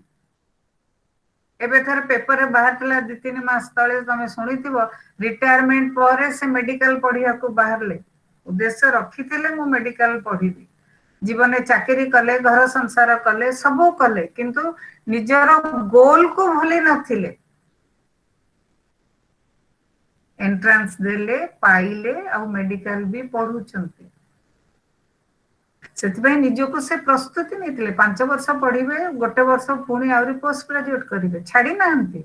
एबे थर पेपर रे बाहरला 2-3 मास तळे तमे सुनिथिबो रिटायरमेंट परे से मेडिकल पढिया को बाहरले उद्देश्य रखिथिले मु मेडिकल पढिबी जीवन में चाकरी कले घर संसार कले सबो कले किंतु निजर गोल को भूली नथिले। एंट्रेंस देले पाइले आ मेडिकल भी पढुचंती सेतिबे निजको से प्रस्तुति नैतिले 5 वर्ष पढिबे गोटे वर्ष पुणी आउरी पोस्ट ग्रेजुएट करिवे छाडी नाहंती।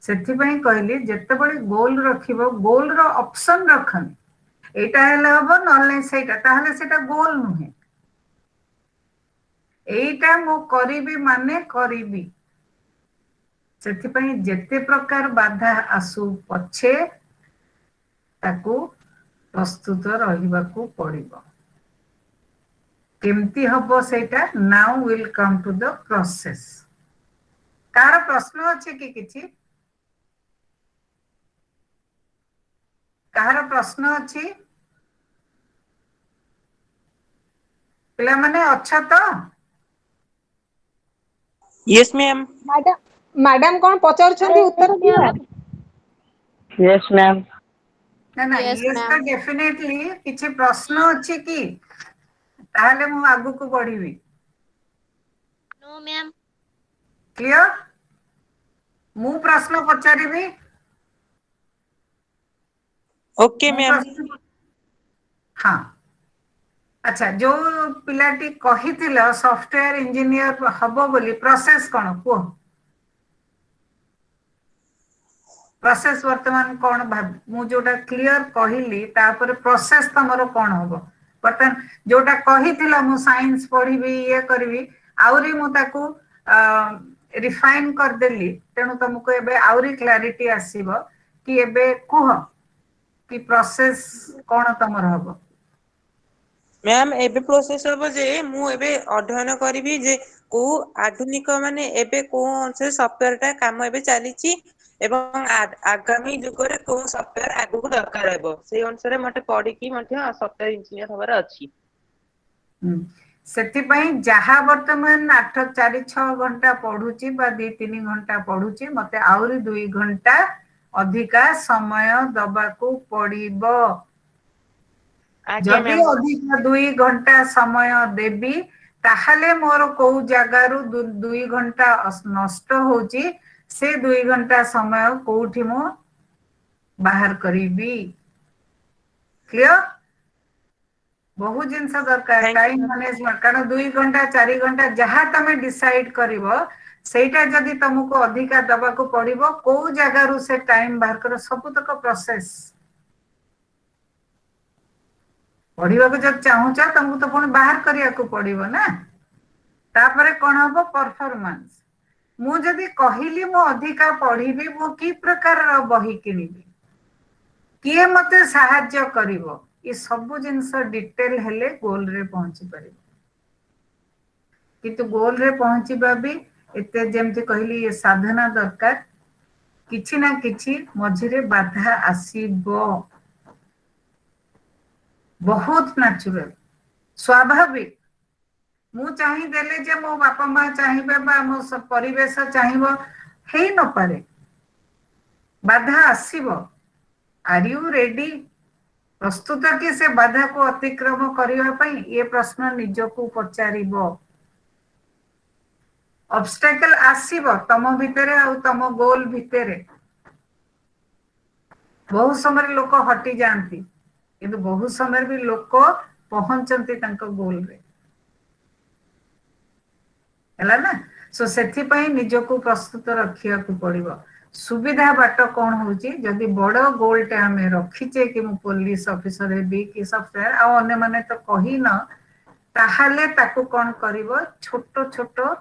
सेतिबे कहली जत्ते बड़ी गोल रखिबो गोल रो ऑप्शन रखनी एटा हेले हबो नले सेटा ताहले सेटा गोल नुहे एटा मो करिबी माने करिबी। सेतिबे जत्ते प्रकार बाधा आसु पछे ताकू प्रस्तुत रहिबाकू पड़िबो। केमती हबो सेटा now will come to the process. कार प्रश्न अछि कि किछि कार प्रश्न अछि पिला माने अच्छा तो यस मैम। मैडम कौन पचारुछंती उत्तर दिया? Yes ma'am. ना ना Yes, यस तो ma'am. डेफिनेटली किछि प्रश्न अछि कि ताहले मु आगु को बढ़िबी। No, ma'am. क्लियर? मु प्रश्न पचारिबी। ओके मु मैम। प्रश्न हाँ अच्छा जो पिलाटी कहिथिला सॉफ्टवेयर इंजीनियर हबो बोली प्रोसेस कोन को प्रोसेस वर्तमान कोन भाब मु जोटा क्लियर कहिली तापर प्रोसेस तमरो कोन हबो बर्तन जोटा कहिथिला मु साइंस पढिबी ये करबी आउरी मु ताकू रिफाइन कर देली तेनु तुमको एबे आउरी क्लैरिटी आसीबो कि एबे कुह कि प्रोसेस कोन तमरो हबो। मैम एबे प्रोसेस हबो जे मु एबे अध्ययन करिवि जे को आधुनिक माने एबे को से सॉफ्टवेयर टा काम एबे चलीची एवं आगामी जुगरे को सॉफ्टवेयर आगु को दरकार हेबो से अनुसार मते पढी कि मते सॉफ्टवेयर इंजीनियर होबार अछि। सेतिपई जहा वर्तमान 8-4-6 घंटा पढुची बा 2-3 घंटा पढुची मते आउरी 2 घंटा अधिका समय दबाकू पड़िबो। आज्ञा जदि मैम। अधिका 2 घंटा समय देबी ताहले मोर को जगारु 2 घंटा नष्ट होची से 2 घंटा समय कोठी मो बाहर करीबी। क्लियर? बहु जिनस दरकार थैंक टाइम यू। मैनेजमेंट कारण 2 घंटा 4 घंटा जहा तमे डिसाइड करिवो सेटा जदि तुमको अधिका दबा को पड़िबो को जगारु से टाइम बाहर कर सब तक प्रोसेस पढ़िबा को जब चाहू छ तुमको तो पुणी बाहर करिया को पड़िबो ना तापरे कोन हबो परफॉर्मेंस। मु जदि कहिली मु अधिका पढ़िबी मु की प्रकार रो बही किनिबी किए मते सहाय्य करिवो ये सब जिनस डिटेल हेले गोल रे पहुंची परिबो किंतु गोल रे पहुंचीबा भी एते जेमति कहली ये साधना दरकार किछि ना किछि मझिरे बाधा आसीबो बहुत नेचुरल स्वाभाविक। मु चाहि देले जे मो बापा मां चाहिबे बा मो सब परिवेश चाहिबो हेई न पारे बाधा आसीबो। आर यू रेडी प्रस्तुत कि से बाधा को अतिक्रम करिवा पई ये प्रश्न निजको पचारिबो ऑब्स्टेकल आसीबो तम भितरे आ तम गोल भितरे बहुत समय लोक हटी जाती किंतु बहुत समय भी लोक पहुंचती गोल रे है ना। सो सेथि पई निजको प्रस्तुत रखिया को पड़िबो। सुविधा बाट कौन होची जदि बड़ गोलटे आमे रखीचे कि मु पुलिस ऑफिसर हेबी कि सॉफ्टवेयर आ अन्य माने तो कही न ताहाले ताकू कौन करिवो छोटो छोटो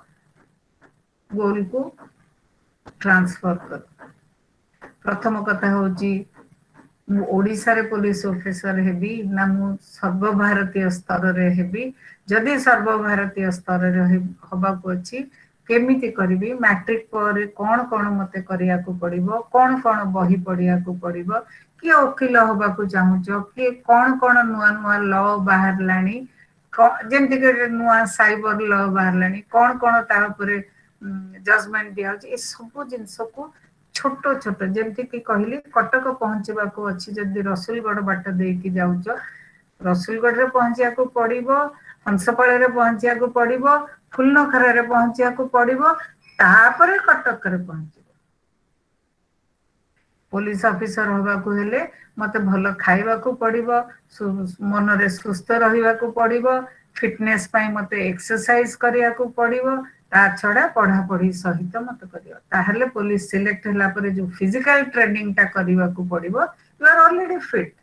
गोल को ट्रांसफर कर। प्रथम कथा होची मु ओडिसा रे पुलिस ऑफिसर हेबी ना मु सर्वभारतीय स्तर रे हेबी। जदि सर्वभारतीय स्तर रे हबा को अछि केमिति करिवि मैट्रिक पर कोन कोन मते करिया को पड़िबो कोन कोन बही पढ़िया को पड़िबो कि वकील हबा को चाहूचो कि कोन कोन नुआ नुआ लॉ बाहर लानी जेमति के नुआ साइबर लॉ बाहर लानी कोन कोन ता ऊपर जजमेंट दिया ए सब जिंस को छोटो छोटो जेमति कि कहली कटक पहुंचबा को अछि जदि रसुलगढ़ बाट दे कि जाउचो रसुलगढ़ रे पहुंचिया को पड़िबो हंसपाळे रे पहुंचिया को पड़िबो फुलनखरा रे पहुंचिया को पड़िबो तापरे कटक रे पहुंचिबो। पुलिस ऑफिसर होबा को हेले मते भलो खाइबा को पड़िबो मन रे सुस्थ रहिबा को पड़िबो फिटनेस पई मते एक्सरसाइज करिया को पड़िबो ता छडा पढ़ा पढ़ी सहित मते करियो ताहले पुलिस सिलेक्ट होला परे जो फिजिकल ट्रेनिंग ता करिबा को पड़िबो you are already fit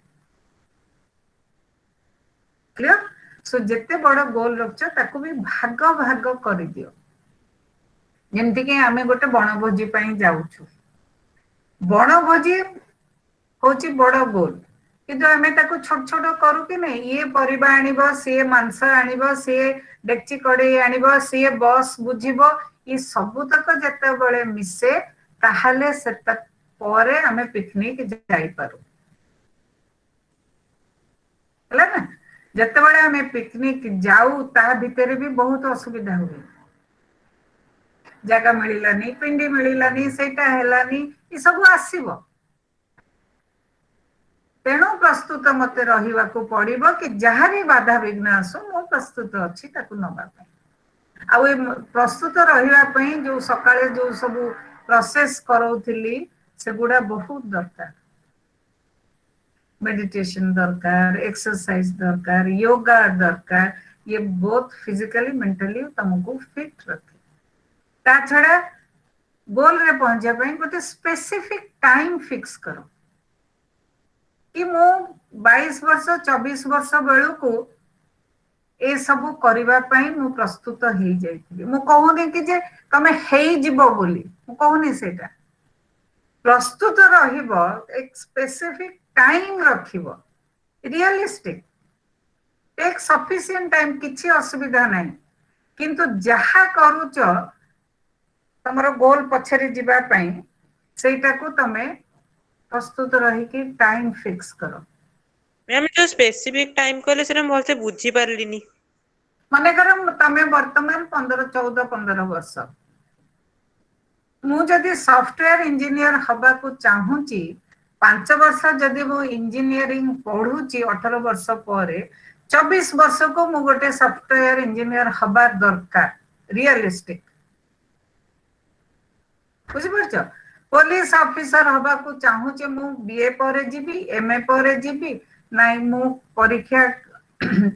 clear. So जेते बड़ गोल रखछ ताको भी भाग भाग करि दियो जेमति कि आमे गोटे बनभोजी पई जाउछु बनभोजी होची बड़ गोल किंतु आमे ताको छोट छोट करू कि नै ये परिबा आनिबो से मांस आनिबो से डेक्ची कड़े आनिबो से बस बुझिबो ई सब तक जते बळे मिसे ताहाले सेत परे आमे पिकनिक जाई पारू हला ना। जते बळे आमे पिकनिक जाऊ ता भितरे भी बहुत असुविधा हुए जगह मिलिलानी पिंडी मिलिलानी सेटा हेलानी ई सब आसीबो तेणु प्रस्तुत मते रहिबा को पड़िबो कि जहाँ भी बाधा विघ्न आसु मो प्रस्तुत अछि ताकू नबा आ प्रस्तुत रहिबा पई जो सकाळे जो सब प्रोसेस करौथिली सेगुडा बहुत दरकार मेडिटेशन दरकार एक्सरसाइज दरकार योगा दरकार ये बोथ फिजिकली मेंटली तुमको फिट रखे ता छड़ा गोल रे पहुंचे पई गोटे स्पेसिफिक टाइम फिक्स करो कि मो 22 वर्ष 24 वर्ष बेलू को ए सब करिबा पई मु प्रस्तुत हेई जाइथिबी मु कहूनी कि जे तमे हेई जिवो बोली मु कहूनी सेटा प्रस्तुत रहिबो एक स्पेसिफिक टाइम रखिबो रियलिस्टिक टेक सफिशिएंट टाइम किछि असुविधा नै किंतु जहा करूच तमरो गोल पछरी जिबा पई सेटा को तमे प्रस्तुत रही कि टाइम फिक्स करो। मैम जो स्पेसिफिक टाइम कहले सेरा मोलसे बुझी पारलिनी माने करम तमे वर्तमान 15 वर्ष मु जदि सॉफ्टवेयर इंजीनियर हबा को चाहूची 5 वर्ष जदि मु इंजीनियरिंग पढुची 18 वर्ष परे 24 वर्ष को मु गोटे सॉफ्टवेयर इंजीनियर हबा दरकार रियलिस्टिक बुझी परछ। पुलिस ऑफिसर हबा को चाहूचे मु बीए परे जीबी एमए परे जीबी नाइ मु परीक्षा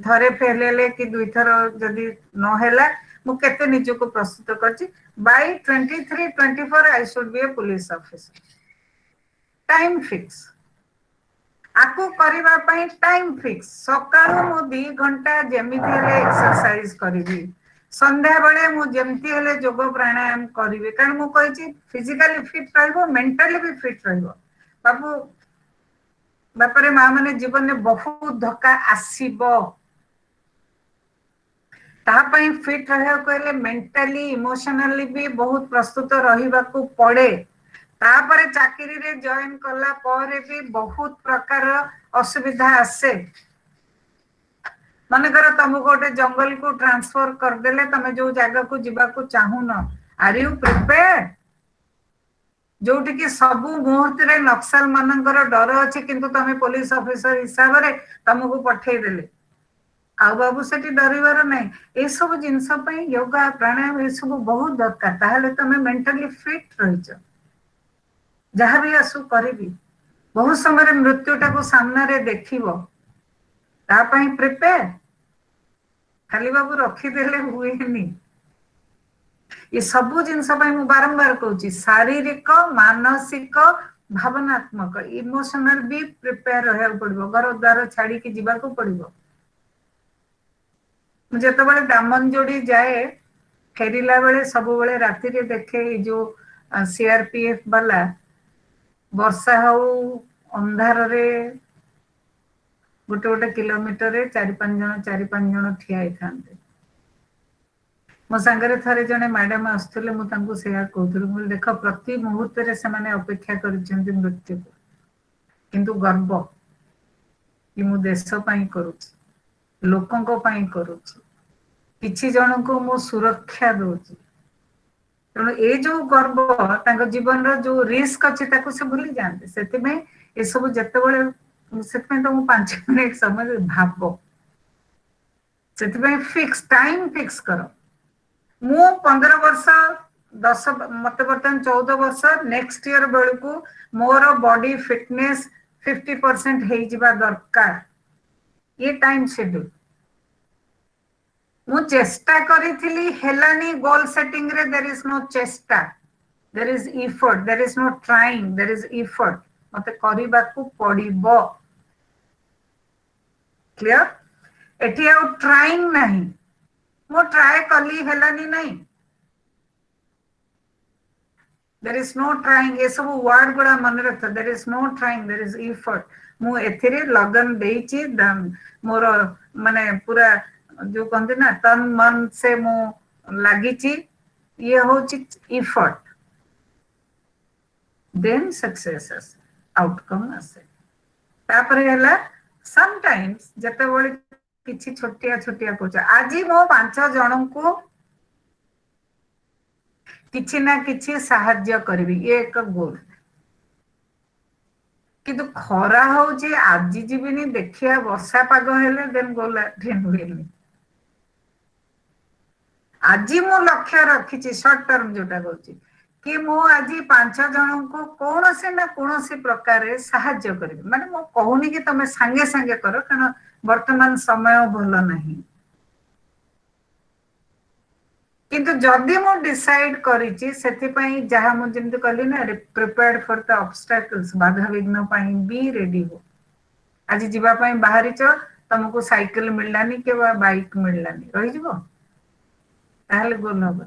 थरे फेलेले कि दुई थर जदि न हैला मु केते निजो को प्रस्तुत करछि by 23 24 I should be a police officer time fix आकु करिबा पई टाइम फिक्स सकाळो मु 2 घंटा जेमिति हेले एक्सरसाइज करिवि संध्या बेले मु जेमती हेले योग प्राणायाम करिवे कारण मु कहिछि फिजिकली फिट रहबो मेंटली भी फिट रहबो बाबू बापरे मां माने जीवन में बहुत धक्का आसीबो ता पई फिट रहय कहले मेंटली इमोशनली भी बहुत प्रस्तुत रहिबा को पड़े ता परे चाकरी रे जॉइन करला परे भी बहुत प्रकार असुविधा आसे माने कर तुम गोटे जंगल को ट्रांसफर कर देले तमे जो जगह को जिबा को चाहू न आर यू प्रिपेयर्ड जोटी कि सब मुहूर्त रे नक्सल मानकर डर अछि किंतु तमे पुलिस ऑफिसर हिसाब रे तुमको पठै देले आउ बाबू सेठी डरिवार नहीं ए सब जिनस पई योगा प्राणायाम ए सब बहुत दरकार ताहले तमे मेंटली फिट रहिछ जहाँ भी आसु करिबी बहुत समय मृत्युटा को सामने रे देखिबो ता पई प्रिपेयर खाली बाबू रखी देले हुएनी ये सब जिनस पई मु बारंबार कहूची शारीरिक मानसिक भावनात्मक इमोशनल भी प्रिपेयर रहया पड़िबो घर द्वार छाड़ी के जीवा को पड़िबो मुझे तो बड़े दामन जोड़ी जाए फेरिला बेले सब बेले राति रे देखे जो सीआरपीएफ वाला वर्षा हो अंधार रे गोटे गोटे किलोमीटर रे 4-5 जन ठिया होई थांते मो संगरे थरे जने मैडम आस्तले मु तांको शेयर कहउथुल मु देखो प्रति मुहूर्त रे से माने अपेक्षा करिसेंती मृत्यु को किंतु गर्व कि मु देश पई करूची लोकों को पई करूची किछि जन को मु सुरक्षा दोची तेणु ए जो गर्व तांको जीवन रो जो रिस्क अछि ताको से भूली जानते सेति में ए सब जते बेले सेति में तो मु 5 मिनिट समय भाबो सेति में फिक्स टाइम फिक्स करो मु 15 वर्ष 10 मते बर्तन 14 वर्ष नेक्स्ट ईयर बेल को मोर बॉडी फिटनेस 50% हे जिबा दरकार ये टाइम शेड्यूल मु चेष्टा करिथिली हेलानी गोल सेटिंग रे देयर इज नो चेष्टा there is effort there is no trying there is effort मते करिबा को पड़िबो क्लियर एठी आउ ट्राइंग नहीं मु ट्राई कली हेलानी नहीं देयर इज नो ट्राइंग ये सब वर्ड गुडा मन रख there is no trying there is effort मु एथिरे लगन देइची मोर माने पूरा जो कहते ना तन मन से मु लागिची ये होची एफर्ट देन सक्सेस आउटकम आसे तापर हैला समटाइम्स जते बळे किछि छोटिया छोटिया कोच आजी मो 5 जन को किछि ना किछि सहाय्य करबी ये एक गोल किंतु खरा होची आजी जीविनी देखिया वर्षा पाग हेले देन गोला ठेन हुएनी आज मो लक्ष्य रखी शॉर्ट टर्म जोटा कहूँ कि मु आज 5 जन को कौन से ना कौन से प्रकार साहाय्य करी माने मो कहूनी कि तमे संगे संगे करो कारण वर्तमान समय भल नहीं किंतु जदि मु डिसाइड करिछि सेति पई जहा मु जेंति कहली ना प्रिपेयर्ड फॉर द ऑब्स्टैकल्स बाधा विघ्न पई बी रेडी हो आज जीवा पई बाहरी छ तुमको साइकिल मिललानी के बाइक मिललानी रही जीवो ताहले गोल हबो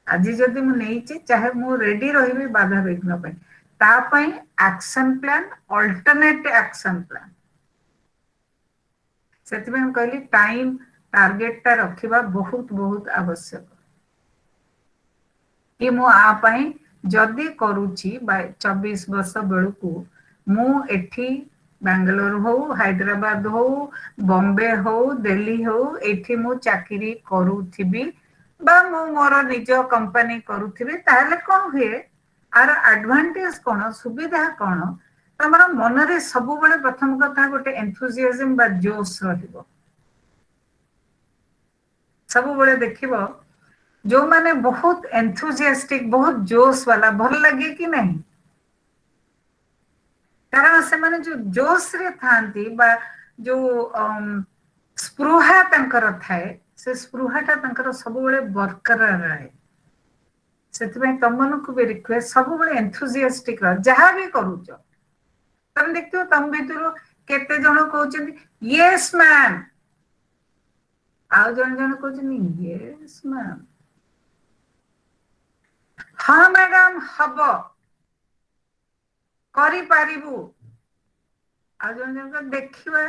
आज जदि मु नेइछि चाहे मु रेडी रहिबी बाधा विघ्न पई ता पई action plan alternate action plan सेति में कहली टाइम टारगेट ता रखिबा बहुत बहुत आवश्यक कि मु आ पई जदि करूची 24 वर्ष बेलू मु एठी बेंगलोर हो हैदराबाद हो बॉम्बे हो दिल्ली हो एठी मु चाकरी करूथिबी बा मु मोर निज कंपनी करूथिबी ताहले कोन हुए आर एडवांटेज कोन सुविधा कोन तमरा मन रे सब बेले प्रथम कथा गोटे एंथुसियाज्म बा जोश रहिबो सब बेले देखिबो जो माने बहुत एंथुसियास्टिक बहुत जोश वाला भल लगे कि नहीं कारण से माने जो जोश रे थांती बा जो स्पृहा तंकर थाए से स्पृहाटा तंकर सब बेले बरकरार रहे सेति तमन को भी रिक्वेस्ट सब बेले एंथुसियास्टिक रह जहां भी करूछ तुम देखियो तुम भीतर केते जण कहउछन्ती यस मैम आउ जण जण कहउछन्ती यस मैम हाँ मैडम हब करी पारिबु आ जन जन देखिबा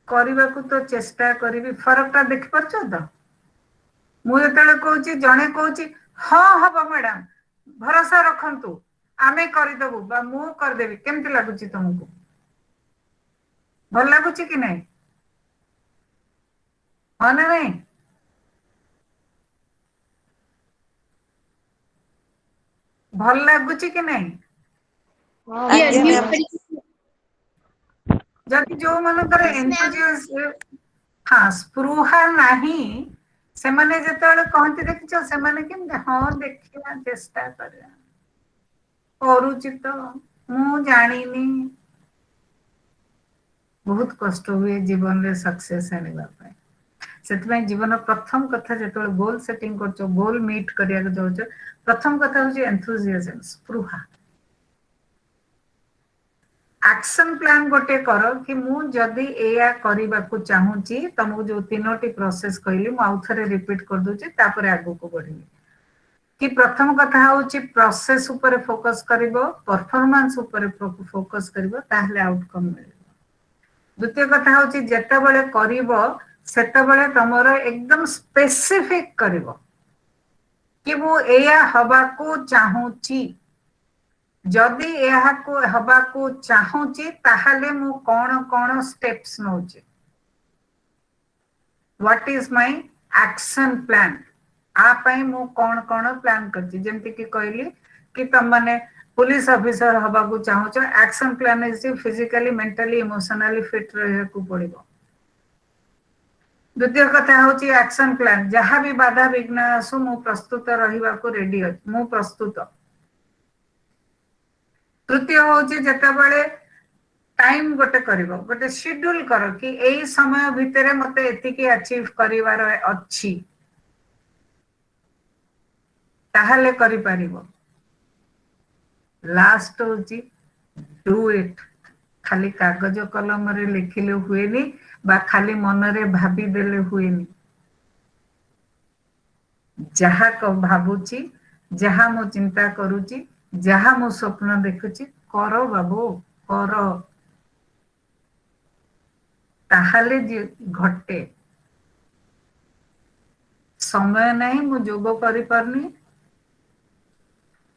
करबा को तो चेष्टा करबी फरक ता देख परछो त मु जतले कहूची जणे कहूची हाँ हब मैडम भरोसा रखंतु आमे करि देबु बा मु कर देबी केमति लागुची तुमको भल लागुची कि नहीं माने नहीं भल लागुची कि नहीं जदि जो मन करे हाँ स्पृहा नहीं से माने जेतेबेले कहंती देखिଛ ସେମାନେ କେମିତି ହଁ ଦେଖିବା ଚେଷ୍ଟା କରିବା କରୁଛି ତ ମୁଁ ଜାଣିନି बहुत कष्ट हुए जीवन रे सक्सेस आनिबा ପାଇଁ ସେଥିପାଇଁ ଜୀବନ ପ୍ରଥମ କଥା ଯେତେବେଳେ ଗୋଲ ସେଟିଂ କରୁଛ ଗୋଲ ମିଟ୍ କରିବାକୁ ଯାଉଛ ପ୍ରଥମ କଥା ହଉଛି ଏନ୍ଥୁସିଆଜମ ସ୍ପୃହା एक्शन प्लान गोटे कर कि मु जदि एया କରିବାକୁ ଚାହୁଁଛି ତମକୁ ଯୋଉ ତିନୋଟି ପ୍ରୋसेस କହିଲି ମୁଁ ଆଉ ଥରେ ରିପିट कर दूची तापर आगु को बढ़िबी कि प्रथम कथा होची प्रोसेस ऊपर फोकस करिवो परफॉर्मेंस ऊपर फोकस करिवो ताहले आउटकम मिले द्वितीय कथा होची जेतेबेले करिवो सेतेबेले तमरो एकदम स्पेसिफिक करिवो कि मु एया हबाकू चाहूची जदि एहा को हबाकू चाहूची ताहले मु कोन कोन स्टेप्स नौची what is my action plan आ पई मु कोन कोन प्लान करची जेमति कि कहली कि तम माने पुलिस ऑफिसर हबाकू चाहूछ action plan is physically mentally emotionally fit रहे को पड़िबो द्वितीय कथा होची एक्शन प्लान जहां भी बाधा विघ्न आसु मु प्रस्तुत रहिबा को रेडी मु प्रस्तुत तृतीय होची जेतेबेले टाइम गोटे करिवो गोटे शेड्यूल करो कि एई समय भितरे मते एतिकी अचीव करिवार अछि ताहले करि परिबो लास्ट होची डू इट खाली कागज कलम रे लिखिले हुएनी बा खाली मन रे भाबी देले हुएनी जहा को भाबुची जहा मो चिंता करूची जहा मो स्वप्न देखुची करो बाबू करो ताहले घटे समय नहीं मु जोग करि परनी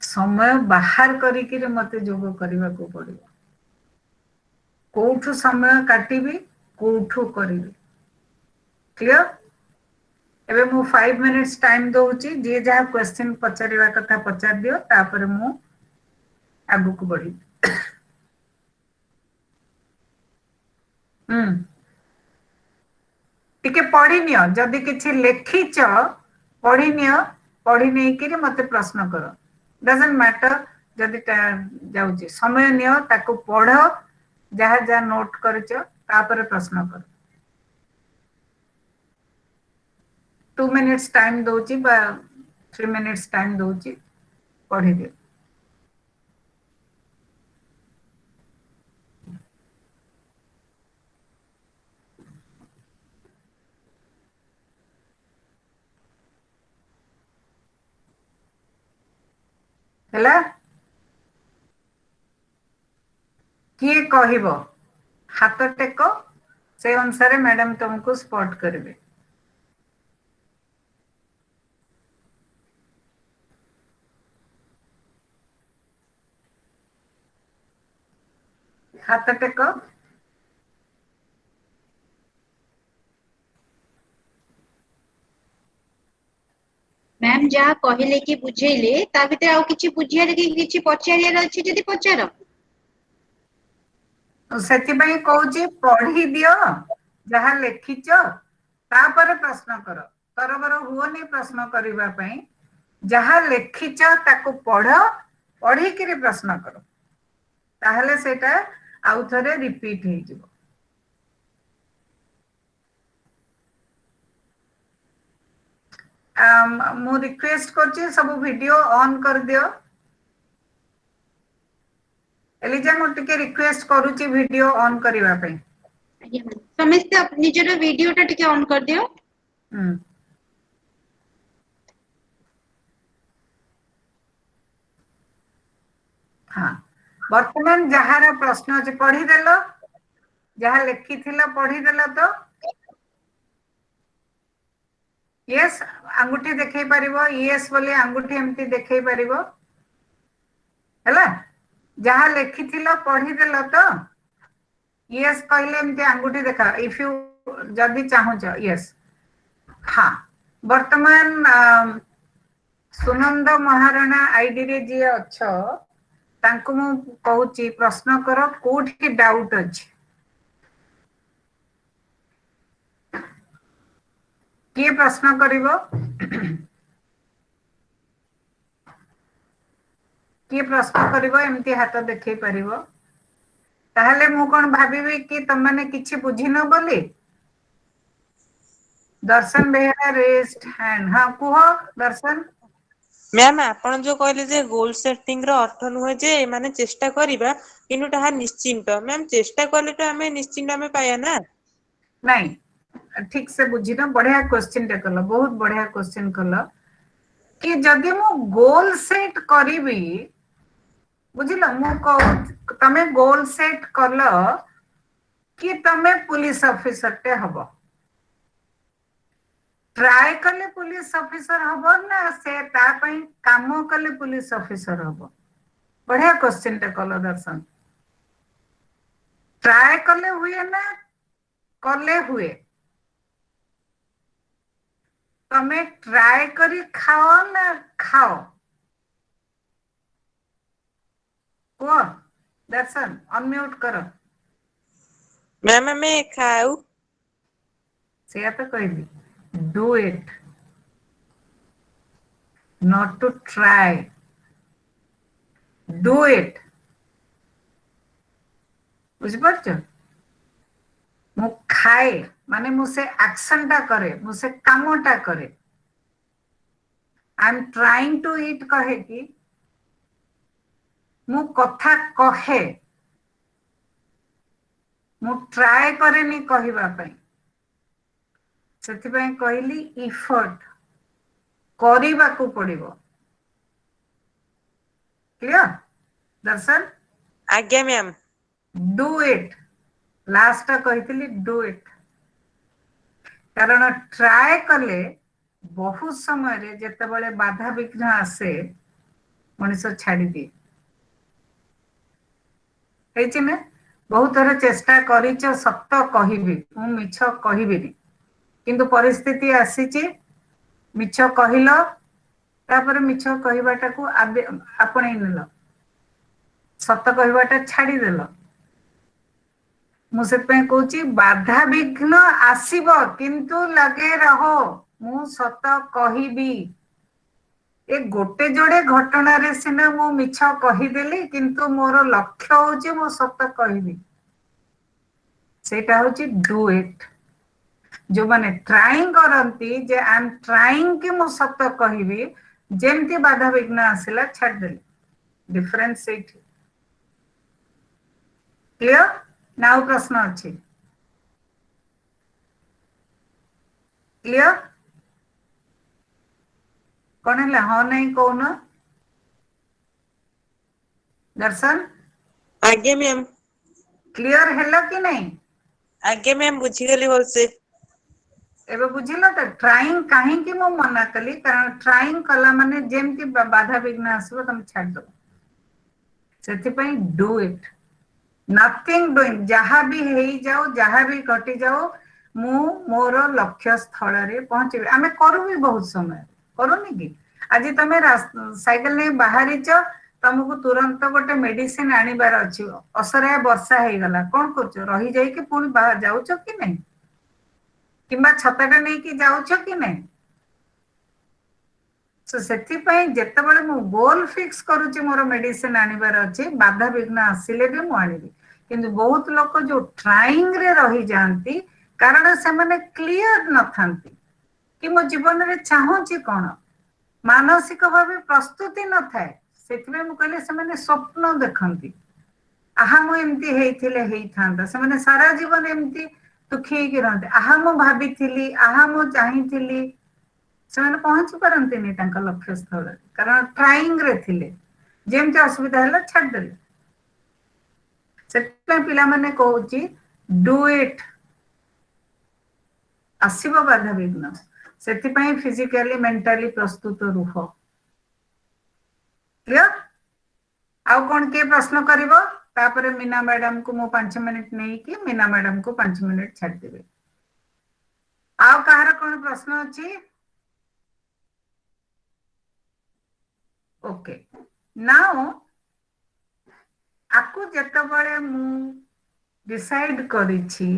समय बाहर करिकि मते जोग करबा को पड़िबो कोठु समय काटिबी कोठु करिबी क्लियर एबे मु 5 मिनिट्स टाइम दोउची जे जहा क्वेश्चन पचारिबा कथा पचार दियो तापर मु आगु को बढ़ी टिके पढ़ी नियो जदि किछि लेखिच पढ़ी नियो पढ़ी नै कि मते प्रश्न करो डजंट मैटर जदि जाउची समय नियो ताको पढ़ो जहा जहा नोट करछ तापर प्रश्न करो 2 मिनिट्स टाइम दोउची बा 3 मिनिट्स टाइम दोउची पढ़ी दियो हैला किए कहिबो हाथ टेको से अनुसार मैडम तुमको स्पॉट करबे हाथ टेको मैम जहाँ कहले कि बुझेले ता भितर आउ किछि बुझियार कि किछि पचारियार अछि जदि पचार सेति पई कहूची पढ़ी दियो जहा लेखिच तापर प्रश्न करो तरबर हुओनी प्रश्न करिबा पई जहा लेखिच ताको पढ़ पढ़ी के प्रश्न करो ताहले सेटा आउ थरे रिपीट हे जिवो मु रिक्वेस्ट करची सब वीडियो ऑन कर दियो एलिजा मु टिके रिक्वेस्ट करूची वीडियो ऑन करिवा पे समस्त निजर वीडियो टा टिके ऑन कर दियो हाँ वर्तमान जहार प्रश्न अछि पढ़ी देलो जहा लिखि थिला पढ़ी देलो तो यस अंगूठी देखै परिबो यस बोले अंगूठी एमती देखै परिबो हैला जहा लिखि थिला पढ़ी देलो तो यस कहले एमती अंगूठी देखा इफ यू जदी चाहू छ यस हाँ वर्तमान सुनंद महाराणा आईडी रे जे अच्छो तांको मु कहूची प्रश्न करो कोठी डाउट अछि किए प्रश्न करिवो किए प्रश्न करिवो एमती हाथ देखै परिवो ताहले मु कोन भाबिबी कि तुम माने किछि बुझिनो बोली दर्शन बेहरा रेस्ट हैंड हाँ कुह दर्शन ମ୍ୟାମ୍ ଆପଣ ଯୋଉ କହିଲେ ଯେ ଗୋଲ ସେଟିଂ ର ଅର୍ଥ ନୁହେଁ ଯେ ମାନେ ଚେଷ୍ଟା କରିବା କିନ୍ତୁ ତାହା ନିଶ୍ଚିନ୍ତ ମ୍ୟାମ୍ ଚେଷ୍ଟା କଲେ ତ ଆମେ ନିଶ୍ଚିନ୍ତ ଆମେ ପାଇବା ନା नहीं ठीक से बुझिनो बढ़िया क्वेश्चन टे कलो बहुत बढ़िया क्वेश्चन कलो कि जदि मु गोल सेट करिबी बुझिलो मु कहू तमे गोल सेट कलो कि तमे पुलिस ऑफिसर टे हबो ट्राई कले पुलिस ऑफिसर हबो ना से ता पई काम कले पुलिस ऑफिसर हबो बढ़िया क्वेश्चन टे कलो दर्शन ट्राई कले हुए ना कले हुए तमे ट्राई करी खाओ ना खाओ को दर्शन अनम्यूट करो ମ୍ୟାମ୍ ଆମେ ଖାଉ से तो कहली do it not to try do it बुझिपारछ मु खाए माने मु से एक्शन टा करे मु से काम टा करे I am trying to eat कहे कि मु कथा कहे मु ट्राई करेनी कहिबा पई सेति पई कहली इफर्ट करिबा को पड़िबो क्लियर दर्शन आज्ञा ମ୍ୟାମ୍ डू इट लास्ट कहितली डू इट कारण ट्राई कले बहुत समय रे जेतेबेले बाधा विघ्न आसे मनुष्य छाड़ी दिए ହେଇଛି ନା ବହୁତ ଥର ଚେଷ୍ଟା କରିଛ ସତ କହିବି ମୁଁ ମିଛ କହିବିନି କିନ୍ତୁ ପରିସ୍ଥିତି ଆସିଛି ମିଛ କହିଲ ତାପରେ ମିଛ କହିବାଟାକୁ ଆପଣେଇ ନେଲ ସତ କହିବାଟା ଛାଡ଼ିଦେଲ ମୁଁ ସେଥିପାଇଁ କହୁଛି ବାଧା ବିଘ୍ନ ଆସିବ କିନ୍ତୁ ଲଗେ ରହୋ ମୁଁ ସତ କହିବି ए गोटे जोड़े घटना रे सिना मु मिछ कहिदेली किंतु मोर लक्ष्य होची मो सत कहबी सेटा होची डू इट जो माने ट्राइंग करंती जे आई एम ट्राइंग कि मो सत कहबी जेमती बाधा विघ्न आसिला छाड़ देली डिफरेंस सेट क्लियर नाउ प्रश्न अछि क्लियर कौन है हाँ नहीं कौन दर्शन आज्ञा ମ୍ୟାମ୍ क्लियर है कि नहीं आज्ञा ମ୍ୟାମ୍ ବୁଝିଗଲି ଭଲସେ एबे बुझिल तो ट्राइंग कहीं की मो मना कली कारण ट्राइंग कला माने जेमती बाधा विघ्न आसबो तुम छाड़ दो सेति पई डू इट नथिंग डूइंग जहां भी हेई जाओ जहां भी घटी जाओ मु मोर लक्ष्य स्थल रे पहुंचबे आमे करू भी बहुत समय करूनी कि आज तमे साइकिल ने बाहरी छ तुमको तुरंत गोटे मेडिसिन आनिबार अछि असराय वर्षा हे गला कोन करछ रही जाई कि पुनी बाहर जाउ छ कि नहीं किंबा छताटा नहीं कि जाउ छ कि नहीं सो सेति पई जत्ते बळे मु गोल फिक्स करूची मोर मेडिसिन आनिबार अछि बाधा विघ्न आसिले भी मु आनिबी किंतु बहुत लोक जो ट्राइंग रे रही जानती कारण से माने क्लियर न थांती कि मो जीवन रे चाहूची कोन मानसिक भावे प्रस्तुति न थाए सेतिमे मु कहले से माने स्वप्न देखंती आहा मु एमती हेइथिले हेइ थांदा से माने सारा जीवन एमती दुखी कि रहते आहा मु भाबिथिली आहा मु चाहिथिली से माने पहुंची परंती नहीं तांका लक्ष्य स्थल कारण ट्राइंग रे थिले जेमती असुविधा हला छाड़ देले सेतिमे पिला माने कहूची डू इट आसीबो बाधा विघ्न सेति पई फिजिकली मेंटली प्रस्तुत रुह क्लियर आउ कोन के प्रश्न करिवो तापरे मीना मैडम को मो 5 मिनिट नहीं कि मीना मैडम को 5 मिनिट छाड़ देबे आउ कहार कोन प्रश्न अछि ओके नाउ आकु जत्ते बळे मु डिसाइड करिछि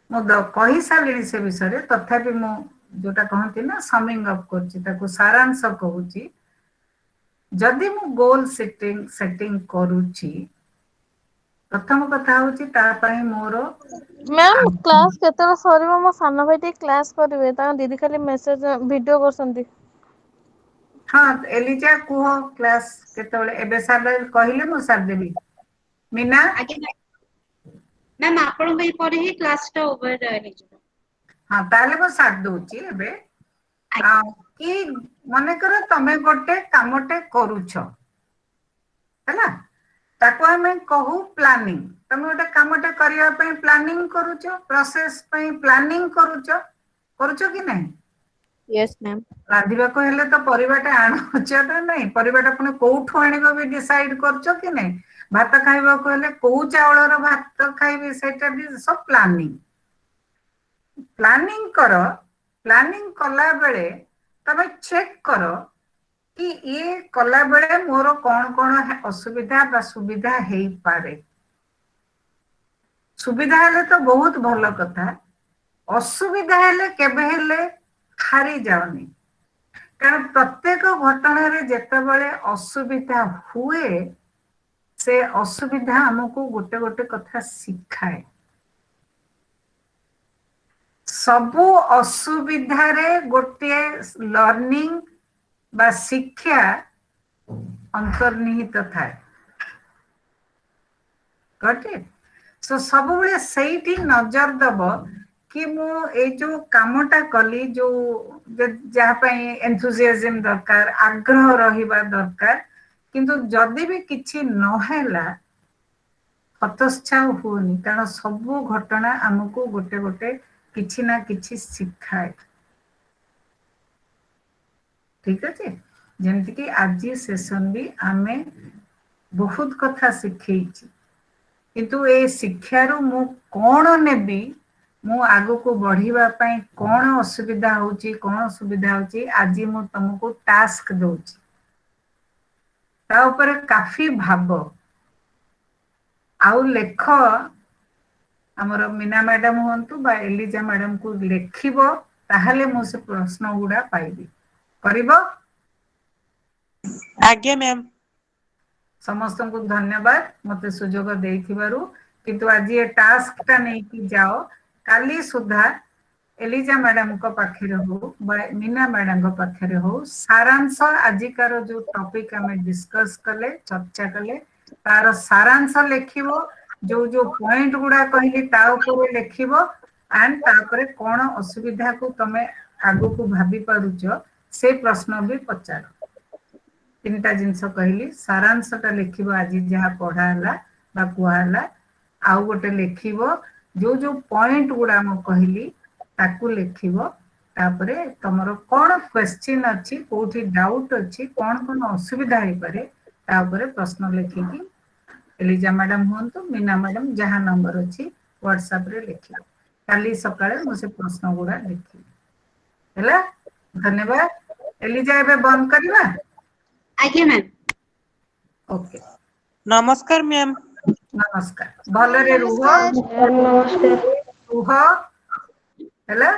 मु कहि सालिनी से विषय तथापि मु जोटा कहती ना समिंग अप कर सारांश कहूची जदि मु गोल सेटिंग करूची प्रथम कथा होची ता पई मोर मैम क्लास केतरा सरीबो मो सानो भाई टी क्लास करिवे ता दीदी खाली मैसेज वीडियो करसंती हाँ एलिजा कुह क्लास केतबेले एबे सार कहले मु सार देबी मीना आगे मैम आपण भाई पर ही क्लास टा ओवर हेजिबो हाँ ताले मु सार दोची एबे कि मने कर तमे गोटे कामटे करूछ हैला ताको हमें कहू प्लानिंग तमे गोटे कामटे करिया पई प्लानिंग करूछ प्रोसेस पई प्लानिंग करूछ कि नहीं यस मैम रांधिबा को हेले तो परिबाटा आनुछ ना नहीं परिबाटा पुनी कोठु आनिबो भी डिसाइड करछ कि नहीं भात खाइबा को हेले को चावलर भात खाइबे सेटा भी सब प्लानिंग करो प्लानिंग कला बेले तमे चेक करो कि ये कला बेले मोर कौन कौन असुविधा बा सुविधा हेई पारे सुविधा हेले तो बहुत भलो कथा असुविधा हेले केबे हेले हारी जाओनी कारण प्रत्येक घटना रे जेतेबेले असुविधा हुए से असुविधा हमको गोटे गोटे कथा सिखाए सबु असुविधा रे गोटे लर्निंग बा शिक्षा अंतर्निहित थाए गटे सो सब बेले सेठी नजर दब कि मु ए जो कामटा कली जो जहाँ पई एंथुसियाज्म दरकार आग्रह रहिबा दरकार किंतु जदि भी किछि न हैला हतोत्साह हुनी कारण सबु घटना हमको गोटे गोटे किछि ना किछि सिखाए ठीक अछि जेमति कि आज सेशन भी आमे बहुत कथा सिखैछि किंतु ए शिक्षारु मु कोन नेबी मु आगो को बढ़िबा पई कोन असुविधा होची कोन सुविधा होची आज मु तुमको टास्क दोची ता ऊपर काफी भाबो आउ लेख हमर मीना मैडम होंतु बा एलिजा मैडम को लेखिबो ताहले मु से प्रश्न गुडा पाइबी करिबो आज्ञा मैम समस्त को धन्यवाद मते सुजोग देइथिबारु किंतु आज ये टास्क ता नै कि जाओ काली सुधा एलिजा मैडम को पाखरे हो मीना मैडम को पाखरे हो सारांश आजिकार जो टॉपिक हमें डिस्कस कले चर्चा कले तार सारांश लेखिबो जो जो पॉइंट गुडा कहली ता ऊपर लेखिबो एंड तापरे कोन असुविधा को तमे आगो को भाबी पारुछ से प्रश्न भी पचार तीनटा जिंस कहली सारांशटा लेखिबो आज जहाँ पढ़ाला बा कुहाला आउ गोटे लेखिबो जो जो पॉइंट गुडा म कहली ताकू लेखिबो तापरे तमरो कोन क्वेश्चन अछि कोठी डाउट अछि कोन कोन असुविधा हे पारे ता ऊपर प्रश्न लेखिकी एलिजा मैडम होंतु मीना मैडम जहाँ नंबर अछि व्हाट्सएप रे लेखिबो काली सकाळे मो से प्रश्न गुडा लेखि हैला धन्यवाद एलिजा एबे बंद करबा आज्ञा मैम ओके नमस्कार मैम नमस्कार भलरे रुह नमस्कार रुह हैला